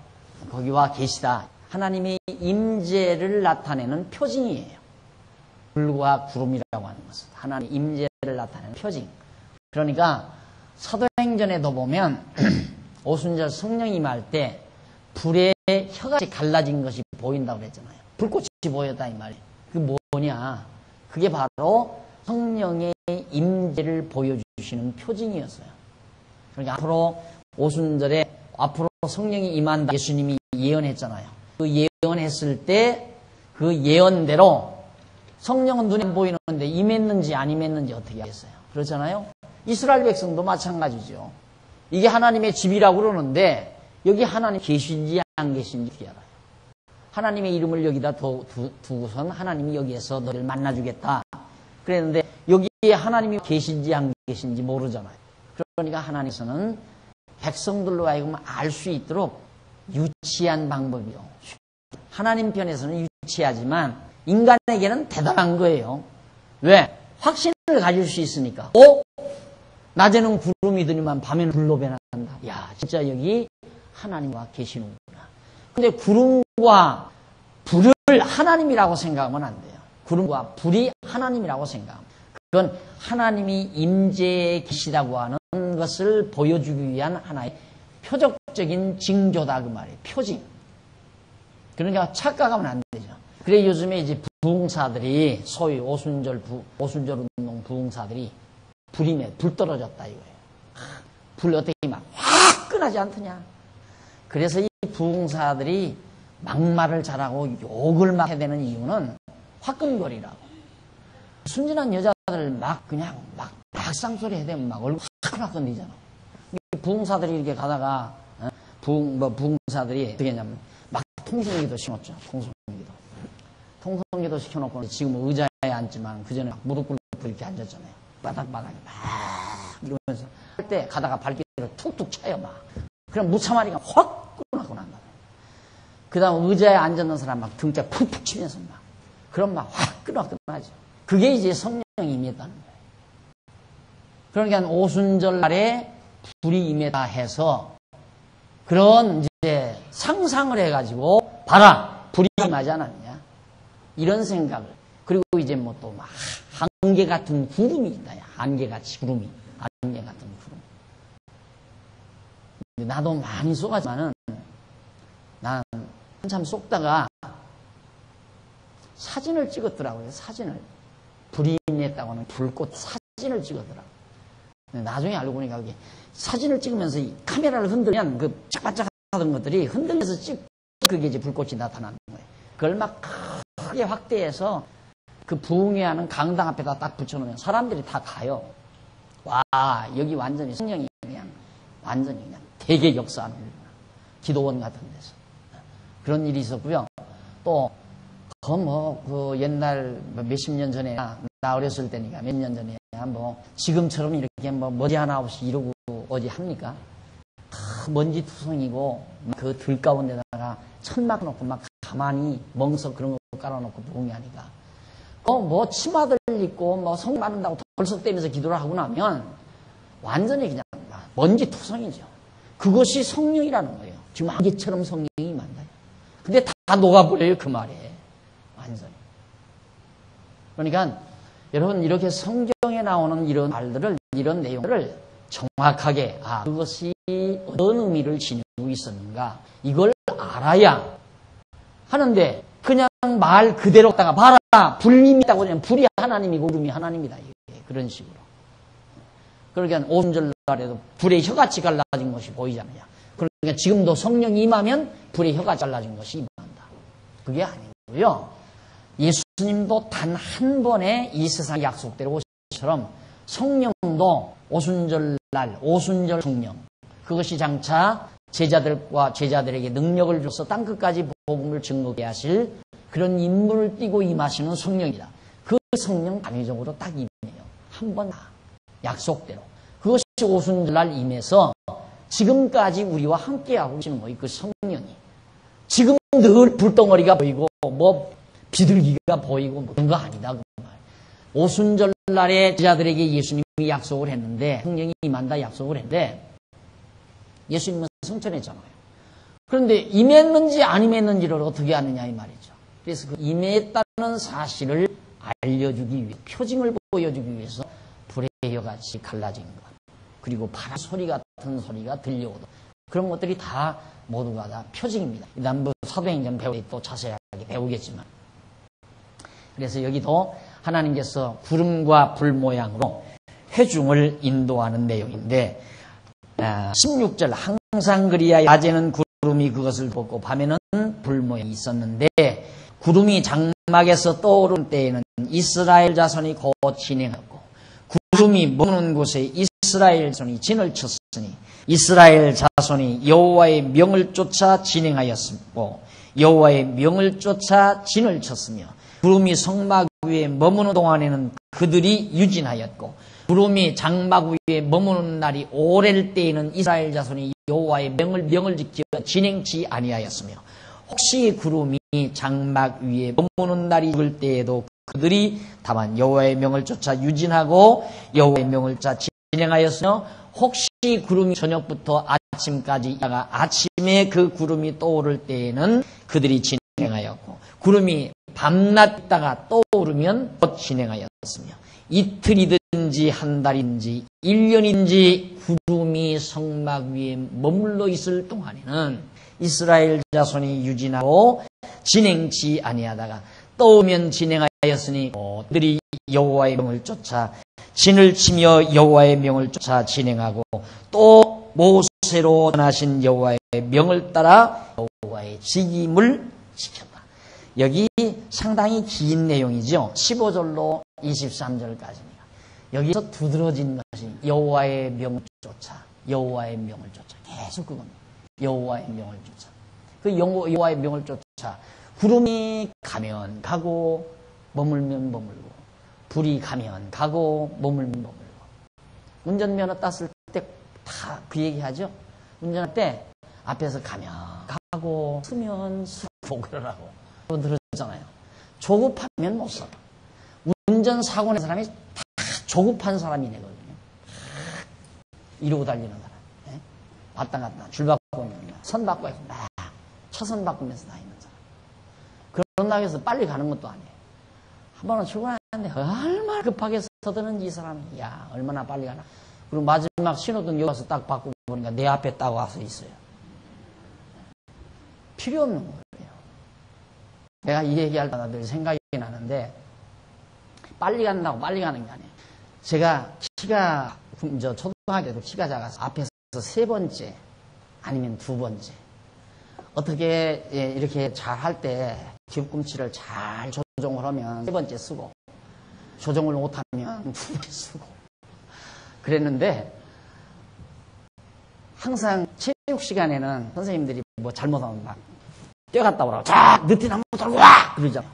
거기와 계시다 하나님의 임재를 나타내는 표징이에요. 불과 구름이라고 하는 것은 하나님의 임재를 나타내는 표징. 그러니까 사도행전에도 보면 오순절 성령 임할 때 불에 혀같이 갈라진 것이 보인다고 그랬잖아요. 불꽃이 보였다 이 말이에요. 그게 뭐냐? 그게 바로 성령의 임재를 보여주시는 보여주시는 표징이었어요. 그러니까 앞으로 오순절에 앞으로 성령이 임한다 예수님이 예언했잖아요. 그 예언했을 때 그 예언대로 성령은 눈에 보이는데 임했는지 안 임했는지 어떻게 하겠어요? 그렇잖아요. 이스라엘 백성도 마찬가지죠. 이게 하나님의 집이라고 그러는데 여기 하나님 계신지 안 계신지 어떻게 알아요? 하나님의 이름을 여기다 두고선 하나님이 여기에서 너를 만나주겠다 그랬는데 여기에 하나님이 계신지 안 계신지 모르잖아요. 그러니까 하나님께서는 백성들로 하여금 알 수 있도록 유치한 방법이요. 하나님 편에서는 유치하지만 인간에게는 대단한 거예요. 왜? 확신을 가질 수 있으니까. 낮에는 구름이 드니만 밤에는 불로 변한다. 야, 진짜 여기 하나님과 계시는구나. 근데 구름과 불을 하나님이라고 생각하면 안 돼요. 구름과 불이 하나님이라고 생각합니다. 그건 하나님이 임재에 계시다고 하는 것을 보여주기 위한 하나의 표적적인 징조다 그 말이에요. 표징. 그러니까 착각하면 안 되죠. 그래 요즘에 이제 부흥사들이 소위 오순절 운동 부흥사들이 불 떨어졌다 이거예요. 불 어떻게 막 화끈하지 않더냐. 그래서 이 부흥사들이 막말을 잘하고 욕을 막 해야 되는 이유는 화끈거리라고. 순진한 여자들 막 그냥 막 쌍소리 해야 되면 막 얼굴 화끈화끈이잖아. 부흥사들이 이렇게 가다가 부흥사들이 어떻게 했냐면 막 통성기도 심었죠. 통성기도 시켜놓고 지금 의자에 앉지만 그전에 막 무릎 꿇고 이렇게 앉았잖아요. 바닥바닥에 막 이러면서 할 때 가다가 발길을 툭툭 차요 막. 그럼 무차마리가 확 끊어가고 난다. 그 다음 의자에 앉았는 사람 막 등짝 푹푹 치면서 막. 그럼 막 확 끊어가죠. 그게 이제 성령이 임했다는 거예요. 그러니까 오순절 날에 불이 임했다 해서 그런 이제 상상을 해가지고 봐라 불이 임하지 않았냐 이런 생각을. 그리고 이제 뭐 또 막 안개 같은 구름이 있다. 안개같이 구름이. 안개 같은 구름. 나도 많이 쏘가지만은 난 한참 쏘다가 사진을 찍었더라고요. 사진을. 불이 임했다고 하는 불꽃 사진을 찍었더라고요. 나중에 알고 보니까 그게 사진을 찍으면서 이 카메라를 흔들면 그 짜바짝하던 것들이 흔들려서 그게 이제 불꽃이 나타나는 거예요. 그걸 막 크게 확대해서 그 부흥회하는 강당 앞에다 딱 붙여놓으면 사람들이 다 가요. 와, 여기 완전히 성령이 그냥 완전히 그냥 되게 역사하는 기도원 같은 데서. 그런 일이 있었고요. 또, 그 옛날 몇십 년 전에, 나 어렸을 때니까 몇 년 전에 뭐 지금처럼 이렇게 뭐 머리 하나 없이 이러고 어디 합니까? 먼지 투성이고 그 들 가운데다가 천막 놓고 막 가만히 멍석 그런 거 깔아놓고 부흥회하니까 뭐 치마들 입고 뭐 성 받는다고 덜썩대면서 기도를 하고 나면 완전히 그냥 먼지 투성이죠. 그것이 성령이라는 거예요. 지금 안개처럼 성령이 임한다. 근데 다 녹아버려요 그 말에. 완전히. 그러니까 여러분 이렇게 성경에 나오는 이런 말들을 이런 내용들을 정확하게 그것이 어떤 의미를 지니고 있었는가 이걸 알아야 하는데 그냥 말 그대로 다가 봐라 불이 있다고 그냥 불이 하나님이고 구름이 하나님이다 그런 식으로. 그러니까 오순절 날에도 불의 혀같이 갈라진 것이 보이잖아요. 그러니까 지금도 성령이 임하면 불의 혀가 잘라진 것이 임한다. 그게 아니고요. 예수님도 단 한 번에 이 세상 약속대로 오신 것처럼 성령도 오순절날 오순절 성령 그것이 장차 제자들에게 능력을 줘서 땅끝까지 복음을 증거하게 하실 그런 임무를 띠고 임하시는 성령이다. 그 성령 단위적으로 딱 임해요. 한 번 다 약속대로. 그것이 오순절날 임해서 지금까지 우리와 함께하고 계시는 거예요. 그 성령이. 지금 늘 불덩어리가 보이고 뭐 비둘기가 보이고 뭐 그런 거 아니다. 그 말. 오순절날에 제자들에게 예수님이 약속을 했는데 성령이 임한다 약속을 했는데 예수님은 승천했잖아요. 그런데 임했는지 안 임했는지를 어떻게 아느냐 이 말이죠. 그래서 그 임했다는 사실을 알려주기 위해 표징을 보여주기 위해서 불의 혀같이 갈라진 것 그리고 바람 소리 같은 소리가 들려오던 그런 것들이 다 모두가 다 표징입니다. 남부 사도행전 배울 때 또 자세하게 배우겠지만 그래서 여기도 하나님께서 구름과 불 모양으로 회중을 인도하는 내용인데 16절 항상 그리하여 낮에는 구름이 그것을 덮고 밤에는 불 모양이 있었는데 구름이 장막에서 떠오른 때에는 이스라엘 자손이 곧 진행하고 구름이 머무는 곳에 이스라엘 자손이 진을 쳤으니 이스라엘 자손이 여호와의 명을 쫓아 진행하였고 여호와의 명을 쫓아 진을 쳤으며 구름이 성막 위에 머무는 동안에는 그들이 유진하였고 구름이 장막 위에 머무는 날이 오래일 때에는 이스라엘 자손이 여호와의 명을 지켜 진행치 아니하였으며 혹시 구름이 장막 위에 머무는 날이 죽을 때에도 그들이 다만 여호와의 명을 쫓아 유진하고 여호와의 명을 쫓아 진행하였으며 혹시 구름이 저녁부터 아침까지 있다가 아침에 그 구름이 떠오를 때에는 그들이 진행하였고 구름이 밤낮 있다가 떠오르면 곧 진행하였으며 이틀이든지 한 달이든지 1년이든지 구름이 성막 위에 머물러 있을 동안에는 이스라엘 자손이 유진하고 진행치 아니하다가 떠오면 진행하였으니 그들이 여호와의 명을 쫓아 진을 치며 여호와의 명을 쫓아 진행하고 또 모세로 전하신 여호와의 명을 따라 여호와의 직임을 지켰다. 여기 상당히 긴 내용이죠. 15절로 23절까지입니다. 여기서 두드러진 것이 여호와의 명을 쫓아 여호와의 명을 쫓아 계속 그겁니다. 여호와의 명을 쫓아 그 여호와의 명을 쫓아 구름이 가면 가고 머물면 머물고 불이 가면 가고 머물면 머물고 운전면허 땄을 때 다 그 얘기하죠. 운전할 때 앞에서 가면 가고 쓰면 쓰고 그러라고 들었잖아요. 조급하면 못 살아. 운전사고 낸 사람이 다 조급한 사람이 되거든요. 이러고 달리는 사람. 네? 왔다 갔다 줄 바꾸고 있는 선 바꿔 있고 차선 바꾸면서 다니는 사람. 그런다고 해서 빨리 가는 것도 아니에요. 한 번은 출근하는데 얼마나 급하게 서드는지 이 사람이 야 얼마나 빨리 가나. 그리고 마지막 신호등 여기 와서 딱 바꾸고 보니까 내 앞에 딱 와서 있어요. 필요 없는 거예요. 내가 이 얘기할 때마다 늘 생각이 나는데 빨리 간다고 빨리 가는 게 아니에요. 제가 키가 초등학교 때도 키가 작아서 앞에서 세 번째 아니면 두 번째 어떻게 이렇게 잘 할 때 뒤꿈치를 잘 조정을 하면 세 번째 쓰고 조정을 못하면 두 번째 쓰고 그랬는데 항상 체육 시간에는 선생님들이 뭐 잘못하면 막 뛰어갔다 오라고 자 느티 한번 돌고 와 그러잖아.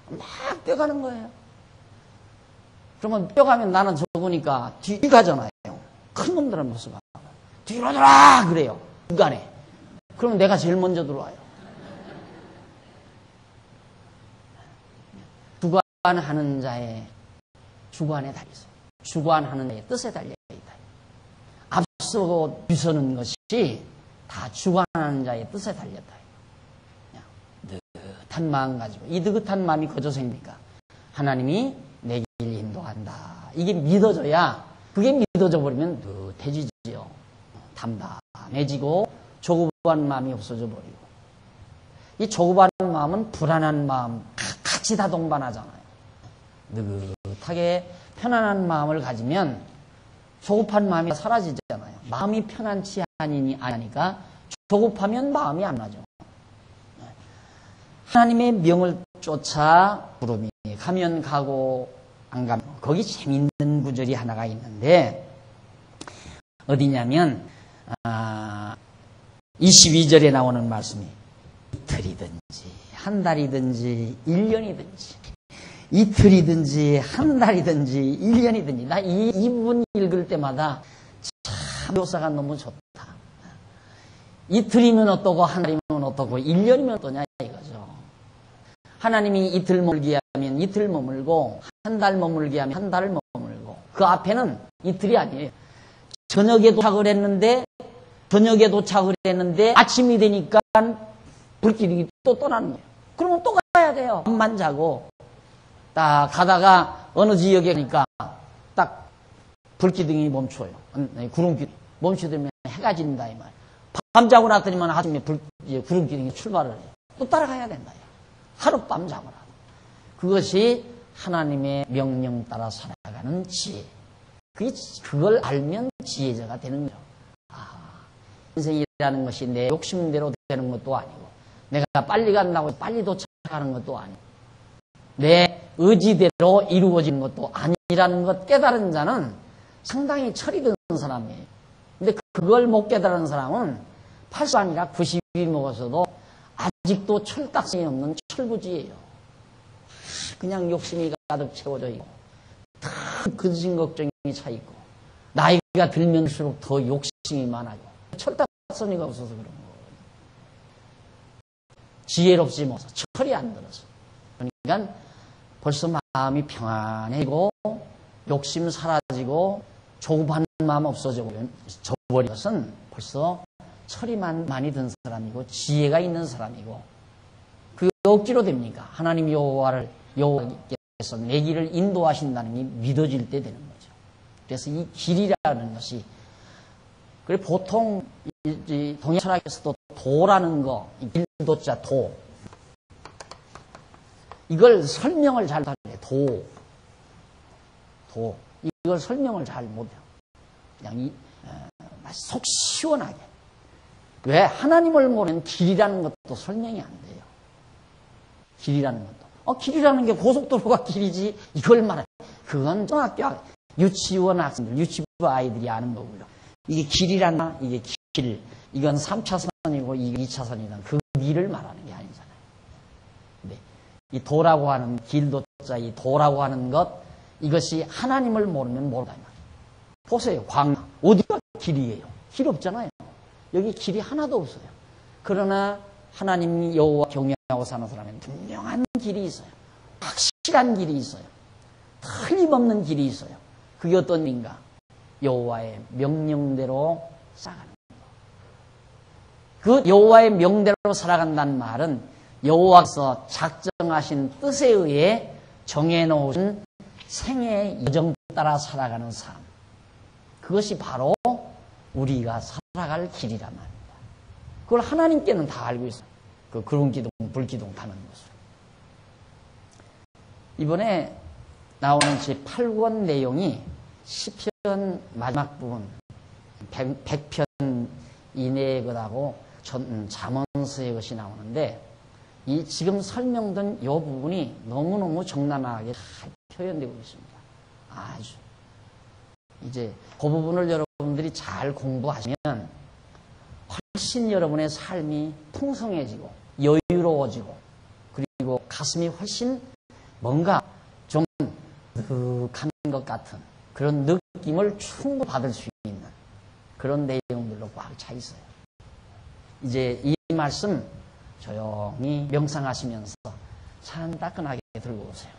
막 뛰어가는 거예요. 그러면 뛰어가면 나는 적으니까 뒤 가잖아요. 큰 놈들은 못 쓰고 뒤로 돌아 그래요. 중간에. 그러면 내가 제일 먼저 들어와요. 주관하는 자의 주관에 달려있어요. 주관하는 자의 뜻에 달려있다. 앞서고 뒤서는 것이 다 주관하는 자의 뜻에 달렸다. 느긋한 마음 가지고 이 느긋한 마음이 거저 생기니까 하나님이 내 길 인도한다. 이게 믿어져야 그게 믿어져 버리면 느긋해지죠. 담담해지고 조급한 마음이 없어져 버리고 이 조급한 마음은 불안한 마음 같이 다 동반하잖아요. 느긋하게 편안한 마음을 가지면 조급한 마음이 사라지잖아요. 마음이 편안치 않으니까 조급하면 마음이 안 나죠. 하나님의 명을 쫓아 구름이 가면 가고 안 가면 거기 재밌는 구절이 하나가 있는데 어디냐면 22절에 나오는 말씀이 이틀이든지 한 달이든지 1년이든지 이틀이든지 한 달이든지 1년이든지 나 이 부분 읽을 때마다 참 묘사가 너무 좋다. 이틀이면 어떠고 한 달이면 어떠고 1년이면 어떠냐 이거죠. 하나님이 이틀 머물게 하면 이틀 머물고 한 달 머물게 하면 한 달을 머물고 그 앞에는 이틀이 아니에요. 저녁에 도착을 했는데 아침이 되니까 불길이 또 떠나는 거예요. 그러면 또 가야 돼요. 밤만 자고 딱 가다가 어느 지역에 가니까 딱 불기둥이 멈춰요. 구름기둥이 멈춰들면 해가 진다 이 말. 밤 자고 났더니만 아침에 구름기둥이 출발을 해요. 또 따라가야 된다. 하룻밤 자거나. 그것이 하나님의 명령 따라 살아가는 지혜. 그걸 알면 지혜자가 되는 거죠. 아, 인생이라는 것이 내 욕심대로 되는 것도 아니고, 내가 빨리 간다고 빨리 도착하는 것도 아니고, 내 의지대로 이루어지는 것도 아니라는 것 깨달은 자는 상당히 철이 든 사람이에요. 근데 그걸 못 깨달은 사람은 80 아니라 90이 먹어서도 아직도 철딱선이 없는 철부지예요. 그냥 욕심이 가득 채워져 있고, 다 근심 걱정이 차 있고, 나이가 들면수록 더 욕심이 많아요. 철딱선이가 없어서 그런 거예요. 지혜롭지 못해서 철이 안 들어서. 그러니까 벌써 마음이 평안해지고 욕심 사라지고 조급한 마음 없어져버린 것은 벌써 철이 많이 든 사람이고 지혜가 있는 사람이고, 그게 억지로 됩니까? 하나님 여호와께서 내 길을 인도하신다는 게 믿어질 때 되는 거죠. 그래서 이 길이라는 것이, 그래 보통 동양 철학에서도 도라는 거, 길도자 도, 이걸 설명을 잘 못해요. 도. 이걸 설명을 잘 못해요. 그냥 속 시원하게. 왜? 하나님을 모르는 길이라는 것도 설명이 안 돼요. 길이라는 것도. 길이라는 게 고속도로가 길이지, 이걸 말해. 그건 초등학교, 유치원 학생들, 유치부 아이들이 아는 거고요. 이게 길이란, 이게 길, 이건 3차선이고, 이게 2차선이다. 그 길을 말하는 게 아니잖아요. 근데 이 도라고 하는, 길도자, 이 도라고 하는 것, 이것이 하나님을 모르면 모르다. 보세요. 광야. 어디가 길이에요? 길 없잖아요. 여기 길이 하나도 없어요. 그러나 하나님 여호와 경외하고 사는 사람에는 분명한 길이 있어요. 확실한 길이 있어요. 틀림없는 길이 있어요. 그게 어떤 일인가? 여호와의 명령대로 살아가는 거. 그 여호와의 명대로 살아간다는 말은 여호와께서 작정하신 뜻에 의해 정해놓으신 생의 여정 따라 살아가는 삶. 그것이 바로 우리가 살아갈 길이란 말입니다. 그걸 하나님께는 다 알고 있어요. 그 구름기둥, 불기둥 타는 것을. 이번에 나오는 제 8권 내용이 시편 마지막 부분, 100편 이내의 것하고 잠언서의 것이 나오는데, 이 지금 설명된 이 부분이 너무너무 적나라하게 잘 표현되고 있습니다. 아주. 이제 그 부분을 여러분들이 잘 공부하시면 훨씬 여러분의 삶이 풍성해지고 여유로워지고, 그리고 가슴이 훨씬 뭔가 좀 느긋한 것 같은 그런 느낌을 충분히 받을 수 있는 그런 내용들로 꽉 차 있어요. 이제 이 말씀 조용히 명상하시면서 산 따끈하게 들고 오세요.